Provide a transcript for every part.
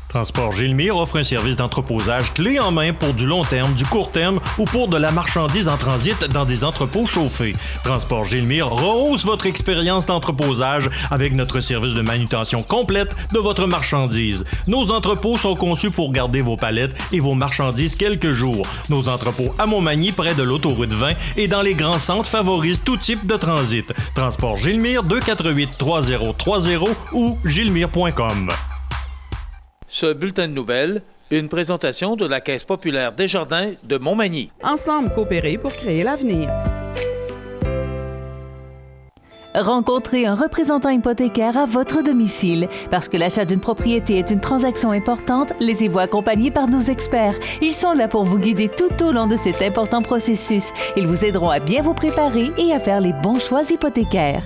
Transport Gilmire offre un service d'entreposage clé en main pour du long terme, du court terme ou pour de la marchandise en transit dans des entrepôts chauffés. Transport Gilmire rehausse votre expérience d'entreposage avec notre service de manutention complète de votre marchandise. Nos entrepôts sont conçus pour garder vos palettes et vos marchandises quelques jours. Nos entrepôts à Montmagny, près de l'autoroute 20 et dans les grands centres favorisent tout type de transit. Transport Gilmire, 248-3030 ou gilmire.com. Ce bulletin de nouvelles, une présentation de la Caisse populaire Desjardins de Montmagny. Ensemble coopérer pour créer l'avenir. Rencontrez un représentant hypothécaire à votre domicile. Parce que l'achat d'une propriété est une transaction importante, laissez-vous accompagner par nos experts. Ils sont là pour vous guider tout au long de cet important processus. Ils vous aideront à bien vous préparer et à faire les bons choix hypothécaires.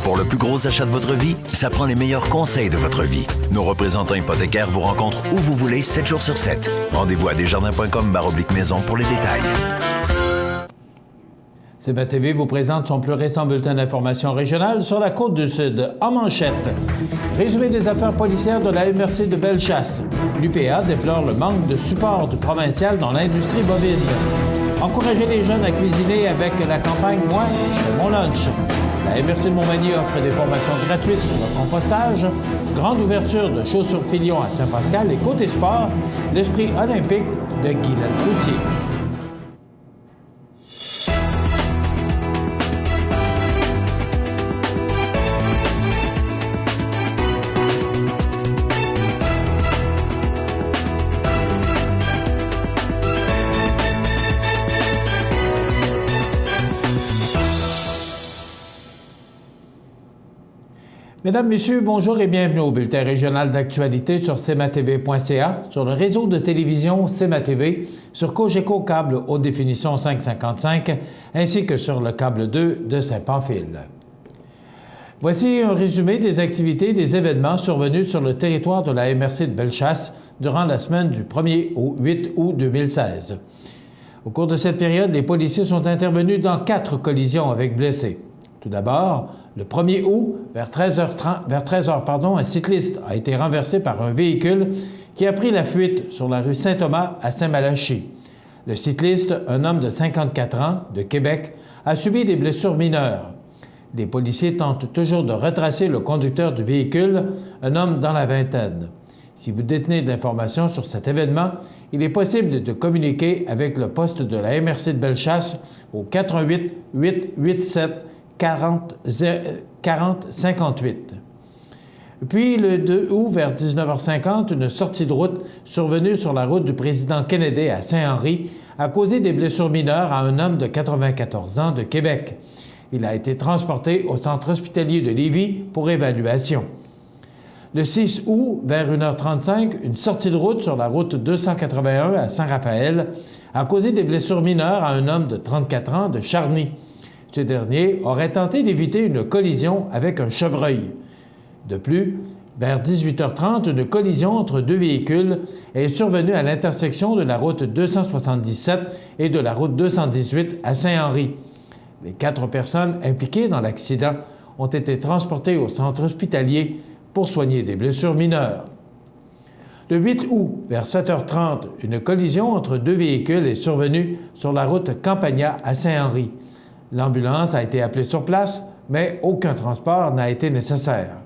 Pour le plus gros achat de votre vie, ça prend les meilleurs conseils de votre vie. Nos représentants hypothécaires vous rencontrent où vous voulez, 7 jours sur 7. Rendez-vous à desjardins.com/maison pour les détails. CBA TV vous présente son plus récent bulletin d'information régionale sur la Côte-du-Sud. En manchette, résumé des affaires policières de la MRC de Bellechasse. L'UPA déplore le manque de support du provincial dans l'industrie bovine. Encourager les jeunes à cuisiner avec la campagne « Moi, je fais mon lunch ». La MRC de Montmagny offre des formations gratuites sur le compostage, grande ouverture de Chaussures-Filion à Saint-Pascal et côté sport, l'esprit olympique de Guylaine Cloutier. Mesdames, Messieurs, bonjour et bienvenue au bulletin régional d'actualité sur cmatv.ca, sur le réseau de télévision CMA-TV, sur Cogeco câble haute définition 555, ainsi que sur le câble 2 de Saint-Pamphile. Voici un résumé des activités et des événements survenus sur le territoire de la MRC de Bellechasse durant la semaine du 1er au 8 août 2016. Au cours de cette période, les policiers sont intervenus dans 4 collisions avec blessés. Tout d'abord, le 1er août, vers 13h, un cycliste a été renversé par un véhicule qui a pris la fuite sur la rue Saint-Thomas à Saint-Malachie. Le cycliste, un homme de 54 ans, de Québec, a subi des blessures mineures. Les policiers tentent toujours de retracer le conducteur du véhicule, un homme dans la vingtaine. Si vous détenez de l'information sur cet événement, il est possible de communiquer avec le poste de la MRC de Bellechasse au 88 887 40 58. Puis, le 2 août, vers 19h50, une sortie de route survenue sur la route du président Kennedy à Saint-Henri a causé des blessures mineures à un homme de 94 ans de Québec. Il a été transporté au centre hospitalier de Lévis pour évaluation. Le 6 août, vers 1h35, une sortie de route sur la route 281 à Saint-Raphaël a causé des blessures mineures à un homme de 34 ans de Charny. Ce dernier aurait tenté d'éviter une collision avec un chevreuil. De plus, vers 18h30, une collision entre 2 véhicules est survenue à l'intersection de la route 277 et de la route 218 à Saint-Henri. Les 4 personnes impliquées dans l'accident ont été transportées au centre hospitalier pour soigner des blessures mineures. Le 8 août, vers 7h30, une collision entre 2 véhicules est survenue sur la route Campagna à Saint-Henri. L'ambulance a été appelée sur place, mais aucun transport n'a été nécessaire.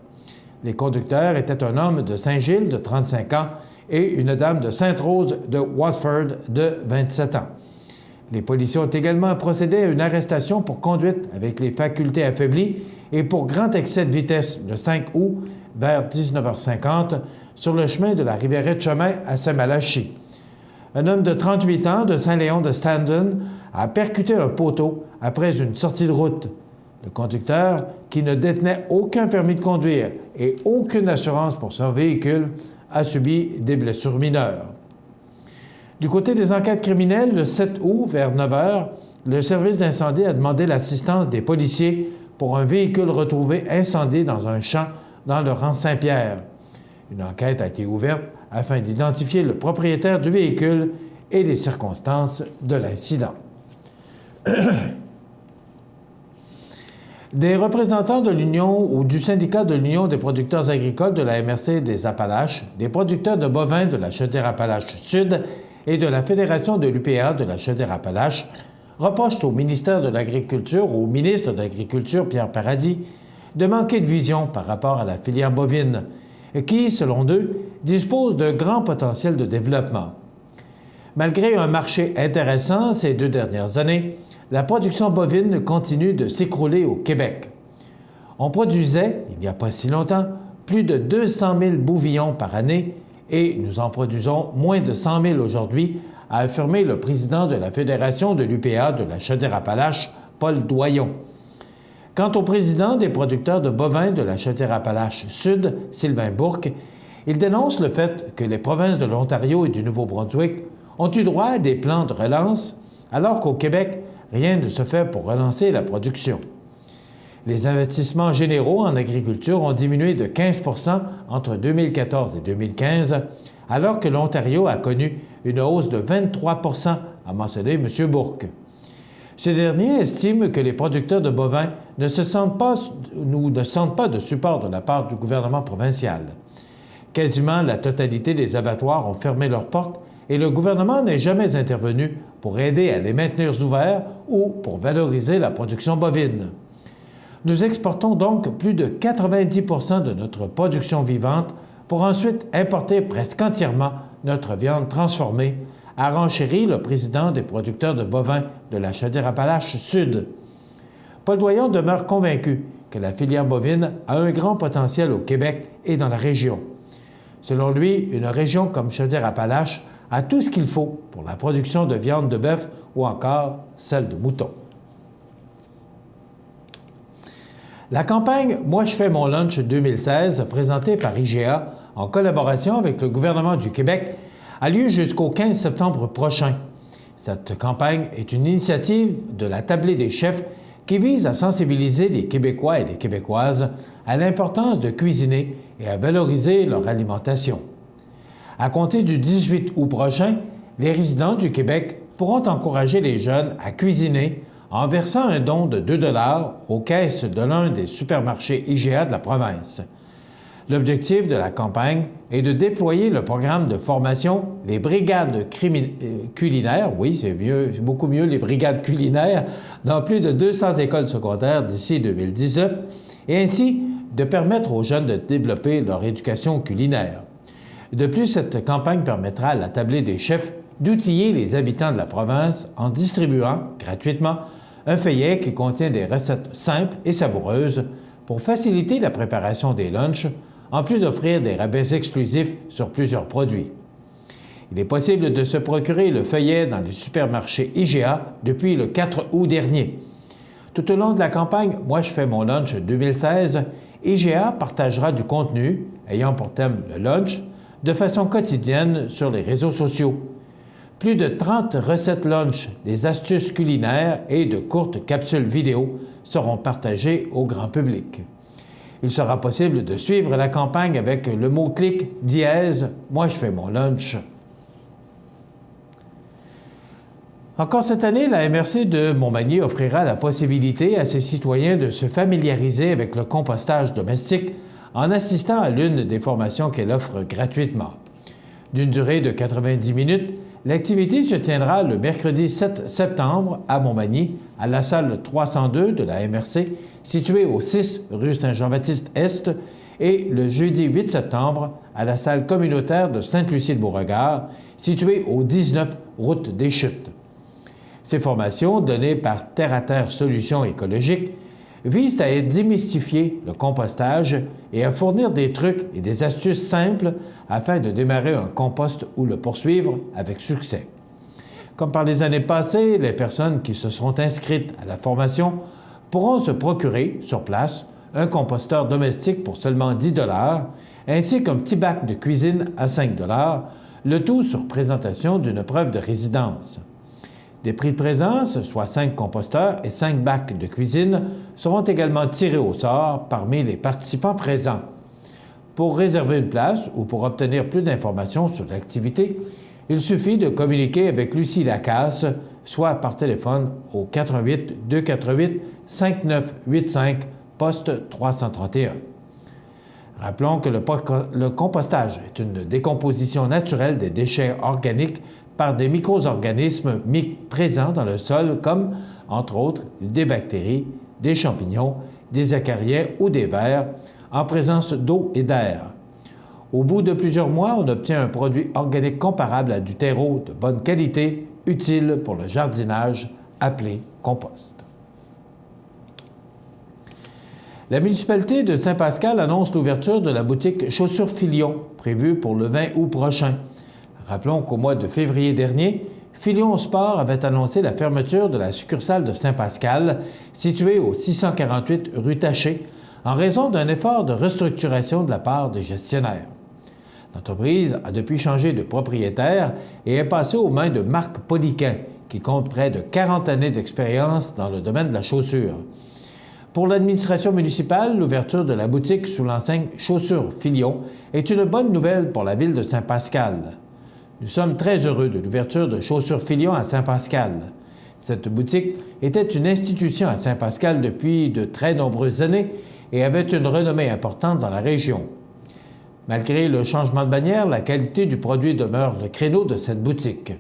Les conducteurs étaient un homme de Saint-Gilles de 35 ans et une dame de Sainte-Rose de Watford de 27 ans. Les policiers ont également procédé à une arrestation pour conduite avec les facultés affaiblies et pour grand excès de vitesse le 5 août vers 19h50 sur le chemin de la Rivière-de-Chemin à Saint-Malachie. Un homme de 38 ans de Saint-Léon de Standen a percuté un poteau après une sortie de route. Le conducteur, qui ne détenait aucun permis de conduire et aucune assurance pour son véhicule, a subi des blessures mineures. Du côté des enquêtes criminelles, le 7 août, vers 9h, le service d'incendie a demandé l'assistance des policiers pour un véhicule retrouvé incendié dans un champ dans le rang Saint-Pierre. Une enquête a été ouverte afin d'identifier le propriétaire du véhicule et les circonstances de l'incident. Des représentants de l'Union ou du syndicat de l'Union des producteurs agricoles de la MRC des Appalaches, des producteurs de bovins de la Chaudière-Appalaches-Sud et de la Fédération de l'UPA de la Chaudière-Appalaches reprochent au ministère de l'Agriculture ou au ministre de l'Agriculture, Pierre Paradis, de manquer de vision par rapport à la filière bovine, qui, selon eux, dispose d'un grand potentiel de développement. Malgré un marché intéressant ces 2 dernières années, la production bovine continue de s'écrouler au Québec. On produisait, il n'y a pas si longtemps, plus de 200 000 bouvillons par année et nous en produisons moins de 100 000 aujourd'hui, a affirmé le président de la Fédération de l'UPA de la Chaudière-Appalaches, Paul Doyon. Quant au président des producteurs de bovins de la Chaudière-Appalaches-Sud, Sylvain Bourque, il dénonce le fait que les provinces de l'Ontario et du Nouveau-Brunswick ont eu droit à des plans de relance, alors qu'au Québec, rien ne se fait pour relancer la production. Les investissements généraux en agriculture ont diminué de 15 % entre 2014 et 2015, alors que l'Ontario a connu une hausse de 23 %, a mentionné M. Bourque. Ce dernier estime que les producteurs de bovins ne sentent pas de support de la part du gouvernement provincial. Quasiment la totalité des abattoirs ont fermé leurs portes et le gouvernement n'est jamais intervenu pour aider à les maintenir ouverts ou pour valoriser la production bovine. Nous exportons donc plus de 90 % de notre production vivante pour ensuite importer presque entièrement notre viande transformée, a renchéri le président des producteurs de bovins de la Chaudière-Appalaches-Sud. Paul Doyon demeure convaincu que la filière bovine a un grand potentiel au Québec et dans la région. Selon lui, une région comme Chaudière-Appalaches a tout ce qu'il faut pour la production de viande de bœuf ou encore celle de mouton. La campagne « Moi je fais mon lunch 2016 » présentée par IGA en collaboration avec le gouvernement du Québec a lieu jusqu'au 15 septembre prochain. Cette campagne est une initiative de la Tablée des chefs qui vise à sensibiliser les Québécois et les Québécoises à l'importance de cuisiner et à valoriser leur alimentation. À compter du 18 août prochain, les résidents du Québec pourront encourager les jeunes à cuisiner en versant un don de 2 $ aux caisses de l'un des supermarchés IGA de la province. L'objectif de la campagne est de déployer le programme de formation Les Brigades culinaires, oui, c'est beaucoup mieux les brigades culinaires, dans plus de 200 écoles secondaires d'ici 2019, et ainsi de permettre aux jeunes de développer leur éducation culinaire. De plus, cette campagne permettra à la Tablée des chefs d'outiller les habitants de la province en distribuant, gratuitement, un feuillet qui contient des recettes simples et savoureuses pour faciliter la préparation des lunchs, en plus d'offrir des rabais exclusifs sur plusieurs produits. Il est possible de se procurer le feuillet dans les supermarchés IGA depuis le 4 août dernier. Tout au long de la campagne « Moi je fais mon lunch 2016 », IGA partagera du contenu ayant pour thème le lunch de façon quotidienne sur les réseaux sociaux. Plus de 30 recettes lunch, des astuces culinaires et de courtes capsules vidéo seront partagées au grand public. Il sera possible de suivre la campagne avec le mot-clic # Moi je fais mon lunch. Encore cette année, la MRC de Montmagny offrira la possibilité à ses citoyens de se familiariser avec le compostage domestique en assistant à l'une des formations qu'elle offre gratuitement. D'une durée de 90 minutes, l'activité se tiendra le mercredi 7 septembre à Montmagny, à la salle 302 de la MRC, située au 6 rue Saint-Jean-Baptiste-Est, et le jeudi 8 septembre à la salle communautaire de Sainte-Lucie-de-Beauregard, située au 19 route des Chutes. Ces formations, données par Terre à Terre Solutions écologiques, visent à démystifier le compostage et à fournir des trucs et des astuces simples afin de démarrer un compost ou le poursuivre avec succès. Comme par les années passées, les personnes qui se seront inscrites à la formation pourront se procurer, sur place, un composteur domestique pour seulement 10 $, ainsi qu'un petit bac de cuisine à 5 $, le tout sur présentation d'une preuve de résidence. Des prix de présence, soit 5 composteurs et 5 bacs de cuisine, seront également tirés au sort parmi les participants présents. Pour réserver une place ou pour obtenir plus d'informations sur l'activité, il suffit de communiquer avec Lucie Lacasse soit par téléphone au 418-248-5985, poste 331. Rappelons que le compostage est une décomposition naturelle des déchets organiques par des micro-organismes présents dans le sol comme, entre autres, des bactéries, des champignons, des acariens ou des vers, en présence d'eau et d'air. Au bout de plusieurs mois, on obtient un produit organique comparable à du terreau de bonne qualité, utile pour le jardinage, appelé compost. La municipalité de Saint-Pascal annonce l'ouverture de la boutique Chaussures Filion, prévue pour le 20 août prochain. Rappelons qu'au mois de février dernier, Filion Sport avait annoncé la fermeture de la succursale de Saint-Pascal, située au 648 rue Taché, en raison d'un effort de restructuration de la part des gestionnaires. L'entreprise a depuis changé de propriétaire et est passée aux mains de Marc Poliquin, qui compte près de 40 années d'expérience dans le domaine de la chaussure. Pour l'administration municipale, l'ouverture de la boutique sous l'enseigne Chaussures Filion est une bonne nouvelle pour la ville de Saint-Pascal. Nous sommes très heureux de l'ouverture de Chaussures Filion à Saint-Pascal. Cette boutique était une institution à Saint-Pascal depuis de très nombreuses années et avait une renommée importante dans la région. Malgré le changement de bannière, la qualité du produit demeure le créneau de cette boutique.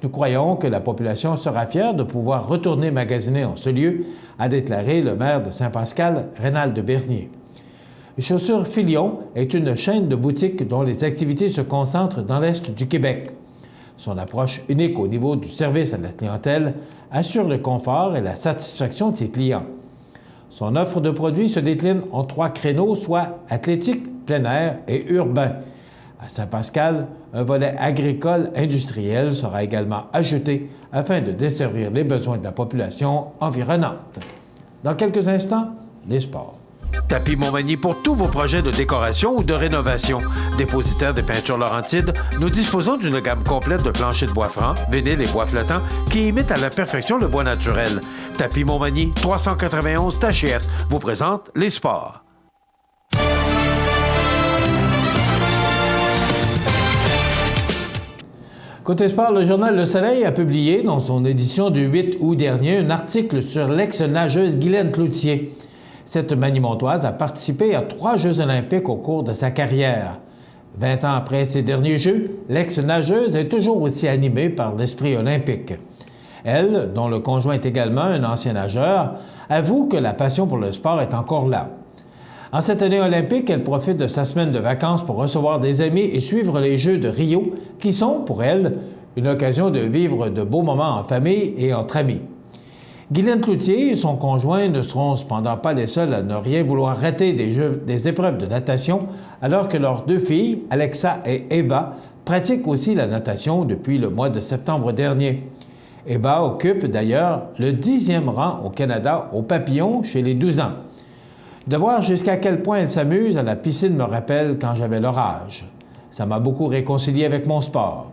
Nous croyons que la population sera fière de pouvoir retourner magasiner en ce lieu, a déclaré le maire de Saint-Pascal, Rénald Bernier. Chaussures Filion est une chaîne de boutiques dont les activités se concentrent dans l'Est du Québec. Son approche unique au niveau du service à la clientèle assure le confort et la satisfaction de ses clients. Son offre de produits se décline en 3 créneaux, soit athlétique, plein air et urbain. À Saint-Pascal, un volet agricole industriel sera également ajouté afin de desservir les besoins de la population environnante. Dans quelques instants, les sports. Tapis Montmagny pour tous vos projets de décoration ou de rénovation. Dépositaire de peinture Laurentide, nous disposons d'une gamme complète de planchers de bois franc, vinyle et bois flottant qui imitent à la perfection le bois naturel. Tapis Montmagny, 391 Tachias, vous présente les sports. Côté sport, le journal Le Soleil a publié dans son édition du 8 août dernier un article sur l'ex-nageuse Guylaine Cloutier. Cette Manimontoise a participé à 3 Jeux olympiques au cours de sa carrière. 20 ans après ces derniers Jeux, l'ex-nageuse est toujours aussi animée par l'esprit olympique. Elle, dont le conjoint est également un ancien nageur, avoue que la passion pour le sport est encore là. En cette année olympique, elle profite de sa semaine de vacances pour recevoir des amis et suivre les Jeux de Rio, qui sont, pour elle, une occasion de vivre de beaux moments en famille et entre amis. Guylaine Cloutier et son conjoint ne seront cependant pas les seuls à ne rien vouloir rater des épreuves de natation, alors que leurs 2 filles, Alexa et Eva, pratiquent aussi la natation depuis le mois de septembre dernier. Eva occupe d'ailleurs le 10e rang au Canada au papillon chez les 12 ans. De voir jusqu'à quel point elle s'amuse à la piscine me rappelle quand j'avais leur âge. Ça m'a beaucoup réconcilié avec mon sport.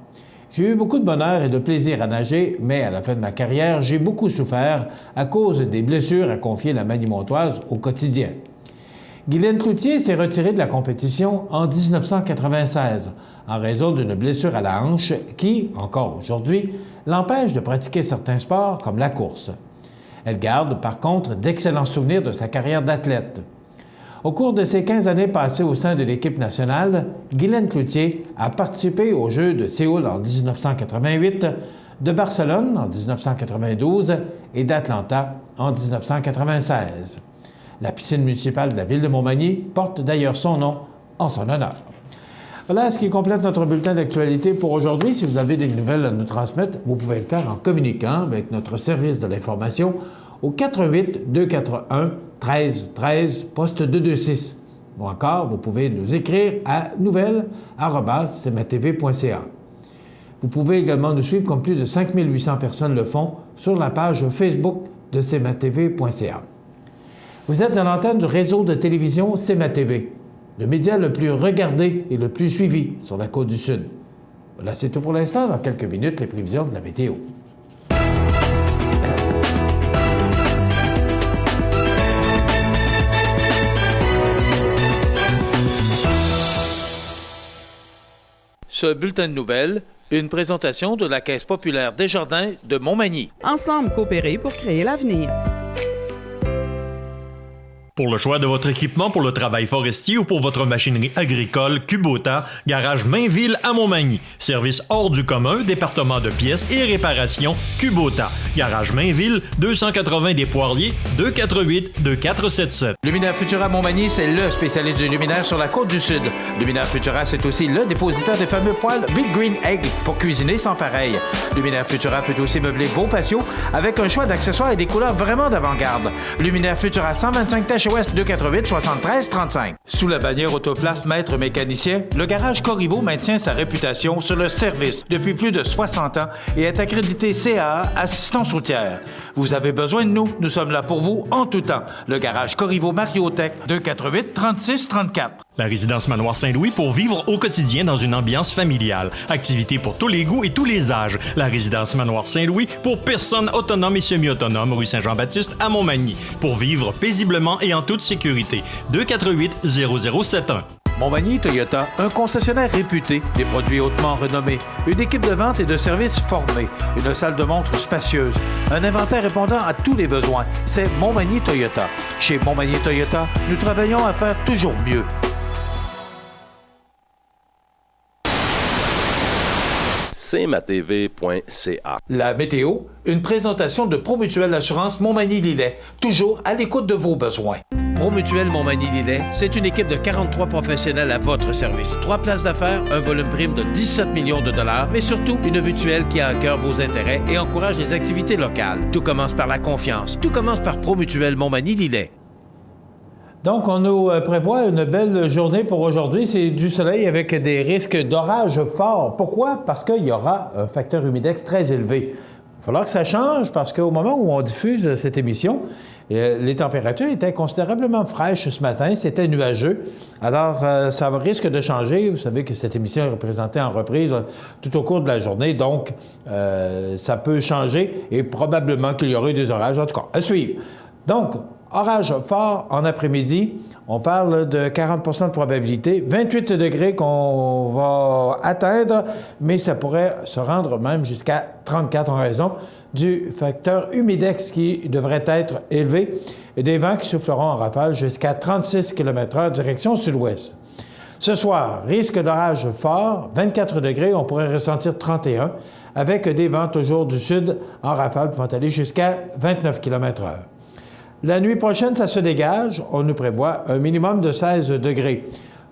J'ai eu beaucoup de bonheur et de plaisir à nager, mais à la fin de ma carrière, j'ai beaucoup souffert à cause des blessures à confier la Manimontoise au quotidien. Guylaine Cloutier s'est retirée de la compétition en 1996 en raison d'une blessure à la hanche qui, encore aujourd'hui, l'empêche de pratiquer certains sports comme la course. Elle garde, par contre, d'excellents souvenirs de sa carrière d'athlète. Au cours de ses 15 années passées au sein de l'équipe nationale, Guylaine Cloutier a participé aux Jeux de Séoul en 1988, de Barcelone en 1992 et d'Atlanta en 1996. La piscine municipale de la ville de Montmagny porte d'ailleurs son nom en son honneur. Voilà ce qui complète notre bulletin d'actualité pour aujourd'hui. Si vous avez des nouvelles à nous transmettre, vous pouvez le faire en communiquant avec notre service de l'information au 418-241-1313, poste 226. Ou encore, vous pouvez nous écrire à nouvelles@cmatv.ca. Vous pouvez également nous suivre, comme plus de 5800 personnes le font, sur la page Facebook de cmatv.ca. Vous êtes à l'antenne du réseau de télévision CMA-TV, le média le plus regardé et le plus suivi sur la Côte-du-Sud. Voilà, c'est tout pour l'instant. Dans quelques minutes, les prévisions de la météo. Ce bulletin de nouvelles, Une présentation de la Caisse populaire Desjardins de Montmagny. Ensemble coopérer pour créer l'avenir. Pour le choix de votre équipement pour le travail forestier ou pour votre machinerie agricole, Kubota, garage Mainville à Montmagny. Service hors du commun, département de pièces et réparation, Kubota. Garage Mainville, 280 des Poiriers, 248-2477. Luminaire Futura Montmagny, c'est le spécialiste du luminaire sur la côte du Sud. Luminaire Futura, c'est aussi le dépositaire des fameux poêles Big Green Egg pour cuisiner sans pareil. Luminaire Futura peut aussi meubler vos patios avec un choix d'accessoires et des couleurs vraiment d'avant-garde. Luminaire Futura, 125 Taches Ouest, 248-73-35. Sous la bannière Autoplace Maître Mécanicien, le garage Corriveau maintient sa réputation sur le service depuis plus de 60 ans et est accrédité CAA Assistance routière. Vous avez besoin de nous, nous sommes là pour vous en tout temps. Le garage Corriveau Mariotech, 248-36-34. La résidence Manoir Saint-Louis pour vivre au quotidien dans une ambiance familiale. Activités pour tous les goûts et tous les âges. La résidence Manoir Saint-Louis pour personnes autonomes et semi-autonomes, rue Saint-Jean-Baptiste à Montmagny. Pour vivre paisiblement et en toute sécurité. 248-0071. Montmagny Toyota, un concessionnaire réputé, des produits hautement renommés, une équipe de vente et de services formée, une salle de montre spacieuse, un inventaire répondant à tous les besoins. C'est Montmagny Toyota. Chez Montmagny Toyota, nous travaillons à faire toujours mieux. cmatv.ca. La météo, une présentation de Promutuelle Assurance Montmagny-Lillet, toujours à l'écoute de vos besoins. Promutuelle Montmagny-Lillet, c'est une équipe de 43 professionnels à votre service. 3 places d'affaires, un volume prime de 17 millions de dollars, mais surtout une mutuelle qui a à cœur vos intérêts et encourage les activités locales. Tout commence par la confiance. Tout commence par Promutuelle Montmagny-Lillet. Donc, on nous prévoit une belle journée pour aujourd'hui. C'est du soleil avec des risques d'orages forts. Pourquoi? Parce qu'il y aura un facteur humidex très élevé. Il va falloir que ça change parce qu'au moment où on diffuse cette émission, les températures étaient considérablement fraîches ce matin. C'était nuageux. Alors, ça risque de changer. Vous savez que cette émission est représentée en reprise tout au cours de la journée. Donc, ça peut changer et probablement qu'il y aura eu des orages. En tout cas, à suivre. Donc, orage fort en après-midi. On parle de 40 de probabilité. 28 degrés qu'on va atteindre, mais ça pourrait se rendre même jusqu'à 34 en raison du facteur humidex qui devrait être élevé et des vents qui souffleront en rafale jusqu'à 36 km/h direction sud-ouest. Ce soir, risque d'orage fort, 24 degrés, on pourrait ressentir 31 avec des vents toujours du sud en rafale pouvant aller jusqu'à 29 km/h. La nuit prochaine, ça se dégage. On nous prévoit un minimum de 16 degrés.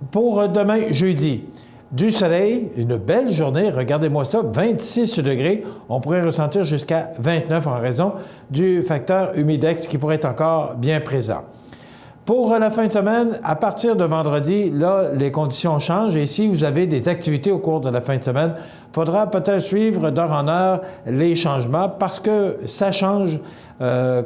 Pour demain, jeudi, du soleil, une belle journée. Regardez-moi ça, 26 degrés. On pourrait ressentir jusqu'à 29 en raison du facteur humidex qui pourrait être encore bien présent. Pour la fin de semaine, à partir de vendredi, là, les conditions changent et si vous avez des activités au cours de la fin de semaine, il faudra peut-être suivre d'heure en heure les changements parce que ça change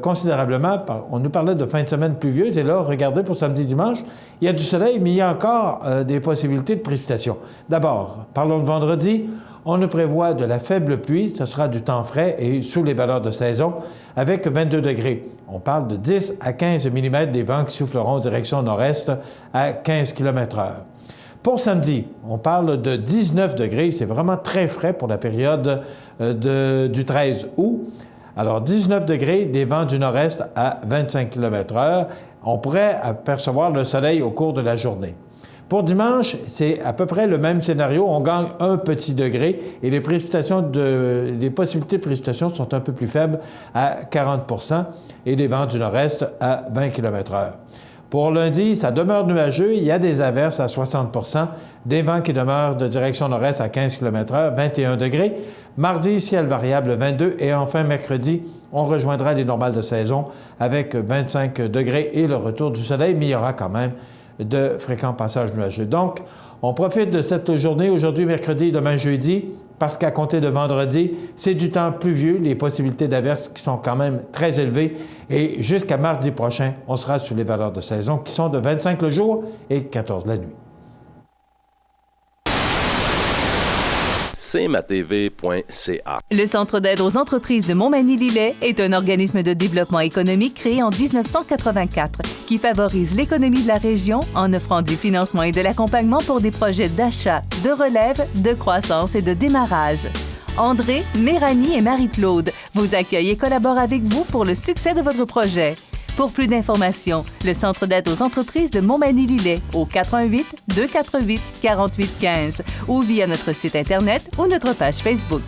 considérablement. On nous parlait de fin de semaine pluvieuse et là, regardez, pour samedi-dimanche, il y a du soleil, mais il y a encore des possibilités de précipitations. D'abord, parlons de vendredi. On nous prévoit de la faible pluie, ce sera du temps frais et sous les valeurs de saison, avec 22 degrés. On parle de 10 à 15 mm des vents qui souffleront en direction nord-est à 15 km/h. Pour samedi, on parle de 19 degrés, c'est vraiment très frais pour la période du 13 août. Alors, 19 degrés, des vents du nord-est à 25 km/h. On pourrait apercevoir le soleil au cours de la journée. Pour dimanche, c'est à peu près le même scénario. On gagne un petit degré et les possibilités de précipitation sont un peu plus faibles à 40 % et des vents du nord-est à 20 km/h. Pour lundi, ça demeure nuageux. Il y a des averses à 60 %, des vents qui demeurent de direction nord-est à 15 km/h, 21 degrés. Mardi, ciel variable 22 et enfin mercredi, on rejoindra les normales de saison avec 25 degrés et le retour du soleil, mais il y aura quand même de fréquents passages nuageux. Donc, on profite de cette journée, aujourd'hui, mercredi et demain, jeudi, parce qu'à compter de vendredi, c'est du temps pluvieux, les possibilités d'averses qui sont quand même très élevées. Et jusqu'à mardi prochain, on sera sous les valeurs de saison qui sont de 25 le jour et 14 la nuit. cmatv.ca. Le Centre d'aide aux entreprises de Montmagny-Lillet est un organisme de développement économique créé en 1984 qui favorise l'économie de la région en offrant du financement et de l'accompagnement pour des projets d'achat, de relève, de croissance et de démarrage. André, Méranie et Marie-Claude vous accueillent et collaborent avec vous pour le succès de votre projet. Pour plus d'informations, le Centre d'aide aux entreprises de Montmagny-Lillet au 418-248-4815 ou via notre site Internet ou notre page Facebook.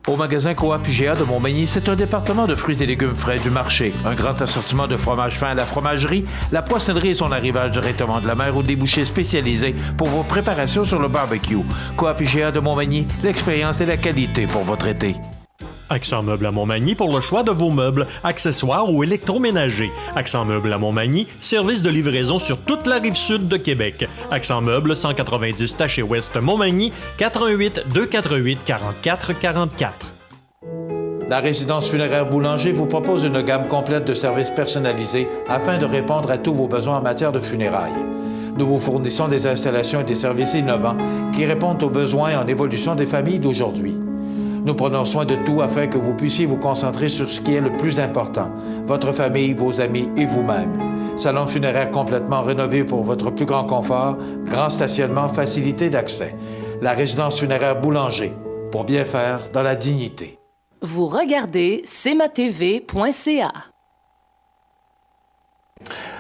Au magasin Coop IGA de Montmagny, c'est un département de fruits et légumes frais du marché. Un grand assortiment de fromages fins à la fromagerie, la poissonnerie et son arrivage directement de la mer ou des bouchers spécialisés pour vos préparations sur le barbecue. Coop IGA de Montmagny, l'expérience et la qualité pour votre été. Accent Meubles à Montmagny pour le choix de vos meubles, accessoires ou électroménagers. Accent Meubles à Montmagny, service de livraison sur toute la rive sud de Québec. Accent Meubles, 190 Taché Ouest Montmagny, 418-248-4444. La résidence funéraire Boulanger vous propose une gamme complète de services personnalisés afin de répondre à tous vos besoins en matière de funérailles. Nous vous fournissons des installations et des services innovants qui répondent aux besoins en évolution des familles d'aujourd'hui. Nous prenons soin de tout afin que vous puissiez vous concentrer sur ce qui est le plus important, votre famille, vos amis et vous-même. Salon funéraire complètement rénové pour votre plus grand confort, grand stationnement, facilité d'accès. La résidence funéraire Boulanger, pour bien faire dans la dignité. Vous regardez cmatv.ca.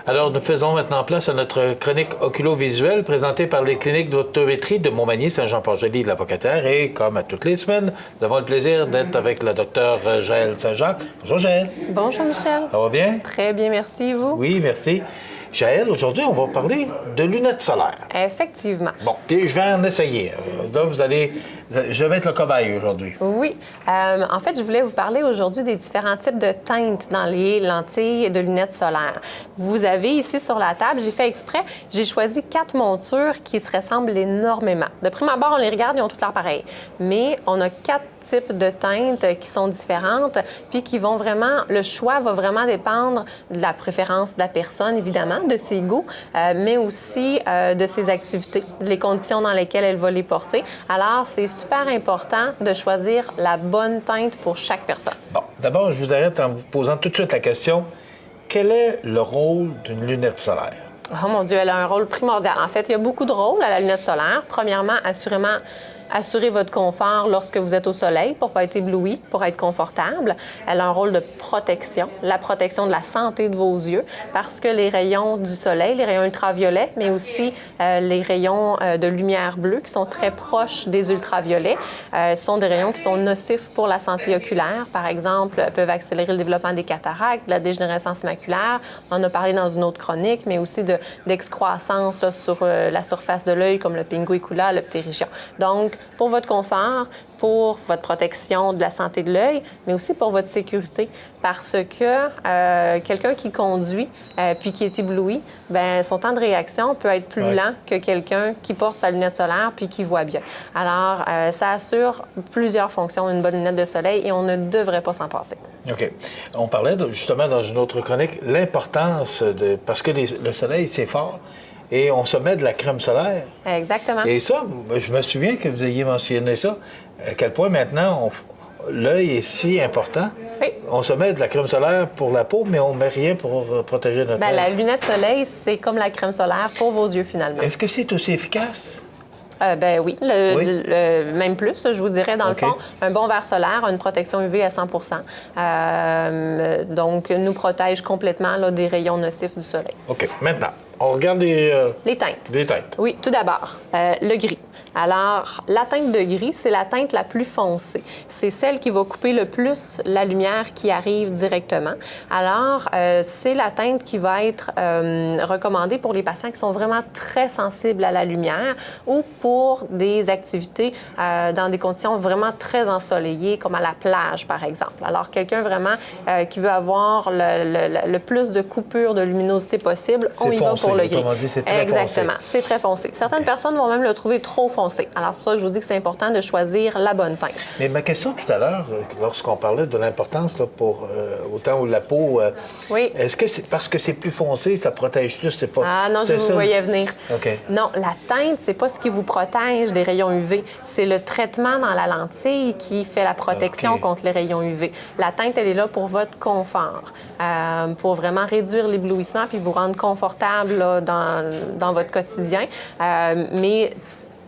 Alors, nous faisons maintenant place à notre chronique oculo-visuelle présentée par les cliniques d'optométrie de Montmagny, Saint-Jean-Port-Joli, la Pocatière. Et comme à toutes les semaines, nous avons le plaisir d'être avec le docteur Jaël Saint-Jacques. Bonjour, Jaël. Bonjour, Michel. Ça va bien? Très bien, merci. Vous? Oui, merci. Jaël, aujourd'hui, on va parler de lunettes solaires. Effectivement. Bon, puis je vais en essayer. Là, je vais être le cobaye aujourd'hui. Oui. En fait, je voulais vous parler aujourd'hui des différents types de teintes dans les lentilles de lunettes solaires. Vous avez ici sur la table, j'ai fait exprès, j'ai choisi 4 montures qui se ressemblent énormément. De prime abord, on les regarde, ils ont toutes l'air pareilles. Mais on a 4 types de teintes qui sont différentes, puis qui vont vraiment, le choix va vraiment dépendre de la préférence de la personne, évidemment, de ses goûts, mais aussi de ses activités, les conditions dans lesquelles elle va les porter. Alors, c'est super important de choisir la bonne teinte pour chaque personne. Bon, d'abord, je vous arrête en vous posant tout de suite la question, quel est le rôle d'une lunette solaire? Oh mon Dieu, elle a un rôle primordial. En fait, il y a beaucoup de rôles à la lunette solaire. Premièrement, assurer votre confort lorsque vous êtes au soleil pour ne pas être ébloui, pour être confortable. Elle a un rôle de protection, la protection de la santé de vos yeux, parce que les rayons du soleil, les rayons ultraviolets, mais aussi les rayons de lumière bleue qui sont très proches des ultraviolets, sont des rayons qui sont nocifs pour la santé oculaire. Par exemple, peuvent accélérer le développement des cataractes, de la dégénérescence maculaire. On en a parlé dans une autre chronique, mais aussi d'excroissance sur la surface de l'œil, comme le pinguicula, le ptérygium. Donc, pour votre confort, pour votre protection de la santé de l'œil, mais aussi pour votre sécurité. Parce que quelqu'un qui conduit puis qui est ébloui, bien, son temps de réaction peut être plus lent que quelqu'un qui porte sa lunette solaire puis qui voit bien. Alors, ça assure plusieurs fonctions, une bonne lunette de soleil, et on ne devrait pas s'en passer. OK. On parlait justement dans une autre chronique l'importance parce que le soleil, c'est fort. Et on se met de la crème solaire. Exactement. Et ça, je me souviens que vous ayez mentionné ça, à quel point maintenant l'œil est si important. Oui. On se met de la crème solaire pour la peau, mais on ne met rien pour protéger notre œil. La lunette soleil, c'est comme la crème solaire pour vos yeux, finalement. Est-ce que c'est aussi efficace? Oui, même plus, je vous dirais, dans le fond, un bon verre solaire a une protection UV à 100 donc, nous protège complètement là, des rayons nocifs du soleil. OK. Maintenant, on regarde les teintes. Les teintes. Oui, tout d'abord, le gris. Alors, la teinte de gris, c'est la teinte la plus foncée. C'est celle qui va couper le plus la lumière qui arrive directement. Alors, c'est la teinte qui va être recommandée pour les patients qui sont vraiment très sensibles à la lumière ou pour des activités dans des conditions vraiment très ensoleillées, comme à la plage, par exemple. Alors, quelqu'un vraiment qui veut avoir le plus de coupures de luminosité possible, on y va pour pour le gris. Autrement dit, c'est très Exactement, foncé. c'est très foncé. Certaines personnes vont même le trouver trop foncé. Alors, c'est pour ça que je vous dis que c'est important de choisir la bonne teinte. Mais ma question tout à l'heure, lorsqu'on parlait de l'importance là, pour autant la peau, oui. Est-ce que c'est parce que c'est plus foncé, ça protège plus? C'est pas... Ah non, je vous voyais venir. OK. Non, la teinte, c'est pas ce qui vous protège des rayons UV. C'est le traitement dans la lentille qui fait la protection contre les rayons UV. La teinte, elle est là pour votre confort, pour vraiment réduire l'éblouissement puis vous rendre confortable là, dans votre quotidien. Mais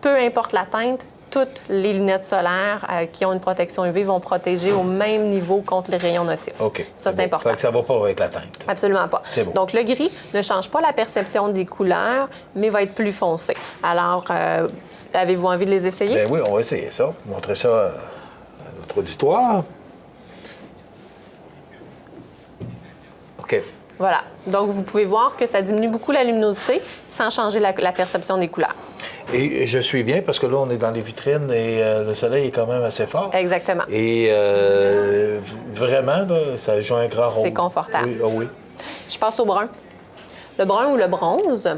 peu importe la teinte, toutes les lunettes solaires qui ont une protection UV vont protéger au même niveau contre les rayons nocifs. OK. Ça, c'est important. Fait que ça ne va pas avec la teinte. Absolument pas. Bon. Donc, le gris ne change pas la perception des couleurs, mais va être plus foncé. Alors, avez-vous envie de les essayer? Bien oui, on va essayer ça. Montrer ça à notre auditoire. OK. Voilà. Donc, vous pouvez voir que ça diminue beaucoup la luminosité sans changer la perception des couleurs. Et je suis bien parce que là, on est dans les vitrines et le soleil est quand même assez fort. Exactement. Et vraiment, là, ça joue un grand rôle. C'est confortable. Oui, oh oui. Je passe au brun. Le brun ou le bronze,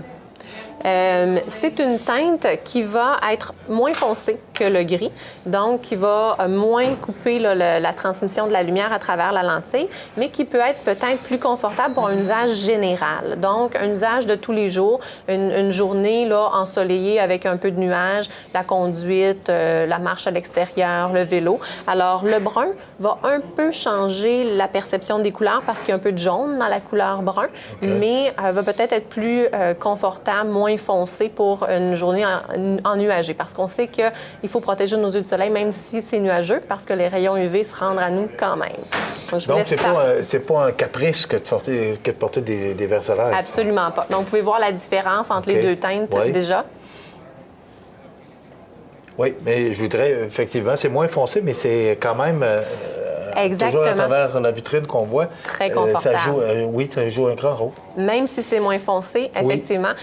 c'est une teinte qui va être moins foncée que le gris, donc qui va moins couper là, la transmission de la lumière à travers la lentille, mais qui peut être peut-être plus confortable pour un usage général. Donc, un usage de tous les jours, une journée là, ensoleillée avec un peu de nuages, la conduite, la marche à l'extérieur, le vélo. Alors, le brun va un peu changer la perception des couleurs parce qu'il y a un peu de jaune dans la couleur brun, mais va peut-être être plus confortable, moins foncé pour une journée ennuagée. Parce qu'on sait qu'il faut protéger nos yeux du soleil, même si c'est nuageux, parce que les rayons UV se rendent à nous quand même. Donc, c'est pas un caprice que de porter des verres solaires. Absolument pas. Donc, vous pouvez voir la différence entre les deux teintes déjà. Oui, mais je voudrais, effectivement, c'est moins foncé, mais c'est quand même... Exactement. Toujours à travers la vitrine qu'on voit. Très confortable. Ça joue un grand rôle. Même si c'est moins foncé, effectivement.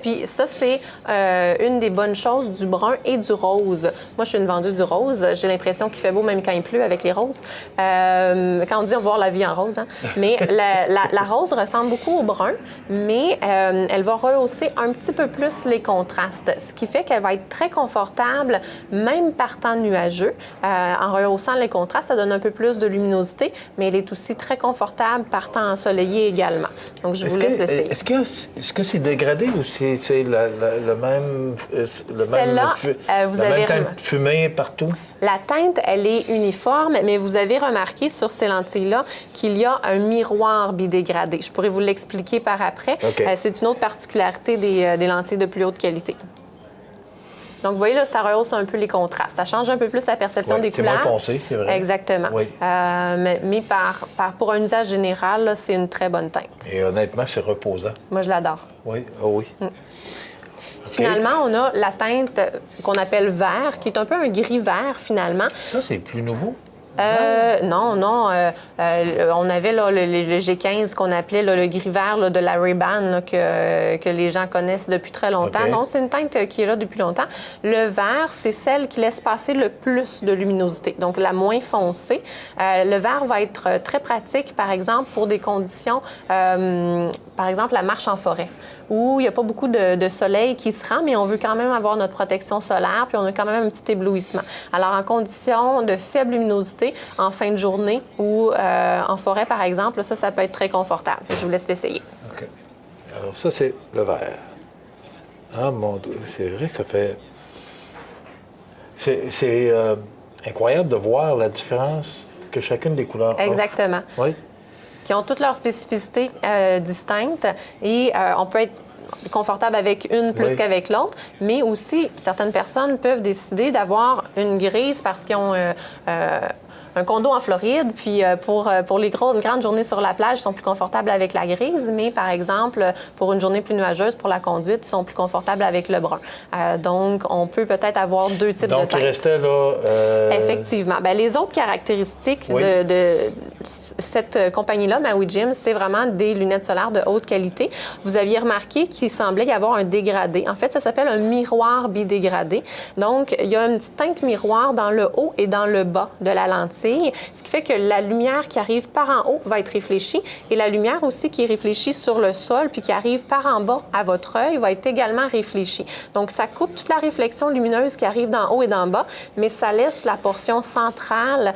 Puis ça, c'est une des bonnes choses du brun et du rose. Moi, je suis une vendue du rose. J'ai l'impression qu'il fait beau même quand il pleut avec les roses. Quand on dit voir la vie en rose, hein? Mais la rose ressemble beaucoup au brun, mais elle va rehausser un petit peu plus les contrastes, ce qui fait qu'elle va être très confortable, même par temps nuageux. En rehaussant les contrastes, ça donne un peu plus de luminosité, mais elle est aussi très confortable par temps ensoleillé également. Donc, je vous laisse essayer. Est-ce que c'est dégradé ou c'est le même teinte fumée partout? La teinte, elle est uniforme, mais vous avez remarqué sur ces lentilles-là qu'il y a un miroir bidégradé. Je pourrais vous l'expliquer par après. C'est une autre particularité des lentilles de plus haute qualité. Donc, vous voyez, là, ça rehausse un peu les contrastes. Ça change un peu plus la perception des couleurs. C'est moins foncé, c'est vrai. Exactement. Oui. Mais pour un usage général, là, c'est une très bonne teinte. Et honnêtement, c'est reposant. Moi, je l'adore. Oui, oui. Finalement, on a la teinte qu'on appelle vert, qui est un peu un gris-vert, finalement. Ça, c'est plus nouveau? Non. On avait là, le G15 qu'on appelait là, le gris-vert là, de la Ray-Ban que les gens connaissent depuis très longtemps. Non, c'est une teinte qui est là depuis longtemps. Le vert, c'est celle qui laisse passer le plus de luminosité, donc la moins foncée. Le vert va être très pratique, par exemple, pour des conditions, par exemple, la marche en forêt, où il n'y a pas beaucoup de soleil qui se rend, mais on veut quand même avoir notre protection solaire, puis on a quand même un petit éblouissement. Alors, en conditions de faible luminosité, en fin de journée ou en forêt, par exemple, ça peut être très confortable. Je vous laisse l'essayer. OK. Alors, ça, c'est le vert. Ah, mon Dieu, c'est vrai que ça fait... C'est incroyable de voir la différence que chacune des couleurs offre. Exactement. Oui. Qui ont toutes leurs spécificités distinctes et on peut être confortable avec une plus qu'avec l'autre, mais aussi, certaines personnes peuvent décider d'avoir une grise parce qu'ils ont un condo en Floride, puis pour une grande journée sur la plage, ils sont plus confortables avec la grise, mais par exemple, pour une journée plus nuageuse, pour la conduite, ils sont plus confortables avec le brun. Donc, on peut peut-être avoir deux types de teintes. Donc, il restait là... Effectivement. Bien, les autres caractéristiques de cette compagnie-là, Maui Jim, c'est vraiment des lunettes solaires de haute qualité. Vous aviez remarqué qu'il semblait y avoir un dégradé. En fait, ça s'appelle un miroir bidégradé. Donc, il y a une petite teinte miroir dans le haut et dans le bas de la lentille. lentille, ce qui fait que la lumière qui arrive par en haut va être réfléchie et la lumière aussi qui est réfléchie sur le sol puis qui arrive par en bas à votre œil va être également réfléchie. Donc, ça coupe toute la réflexion lumineuse qui arrive d'en haut et d'en bas, mais ça laisse la portion centrale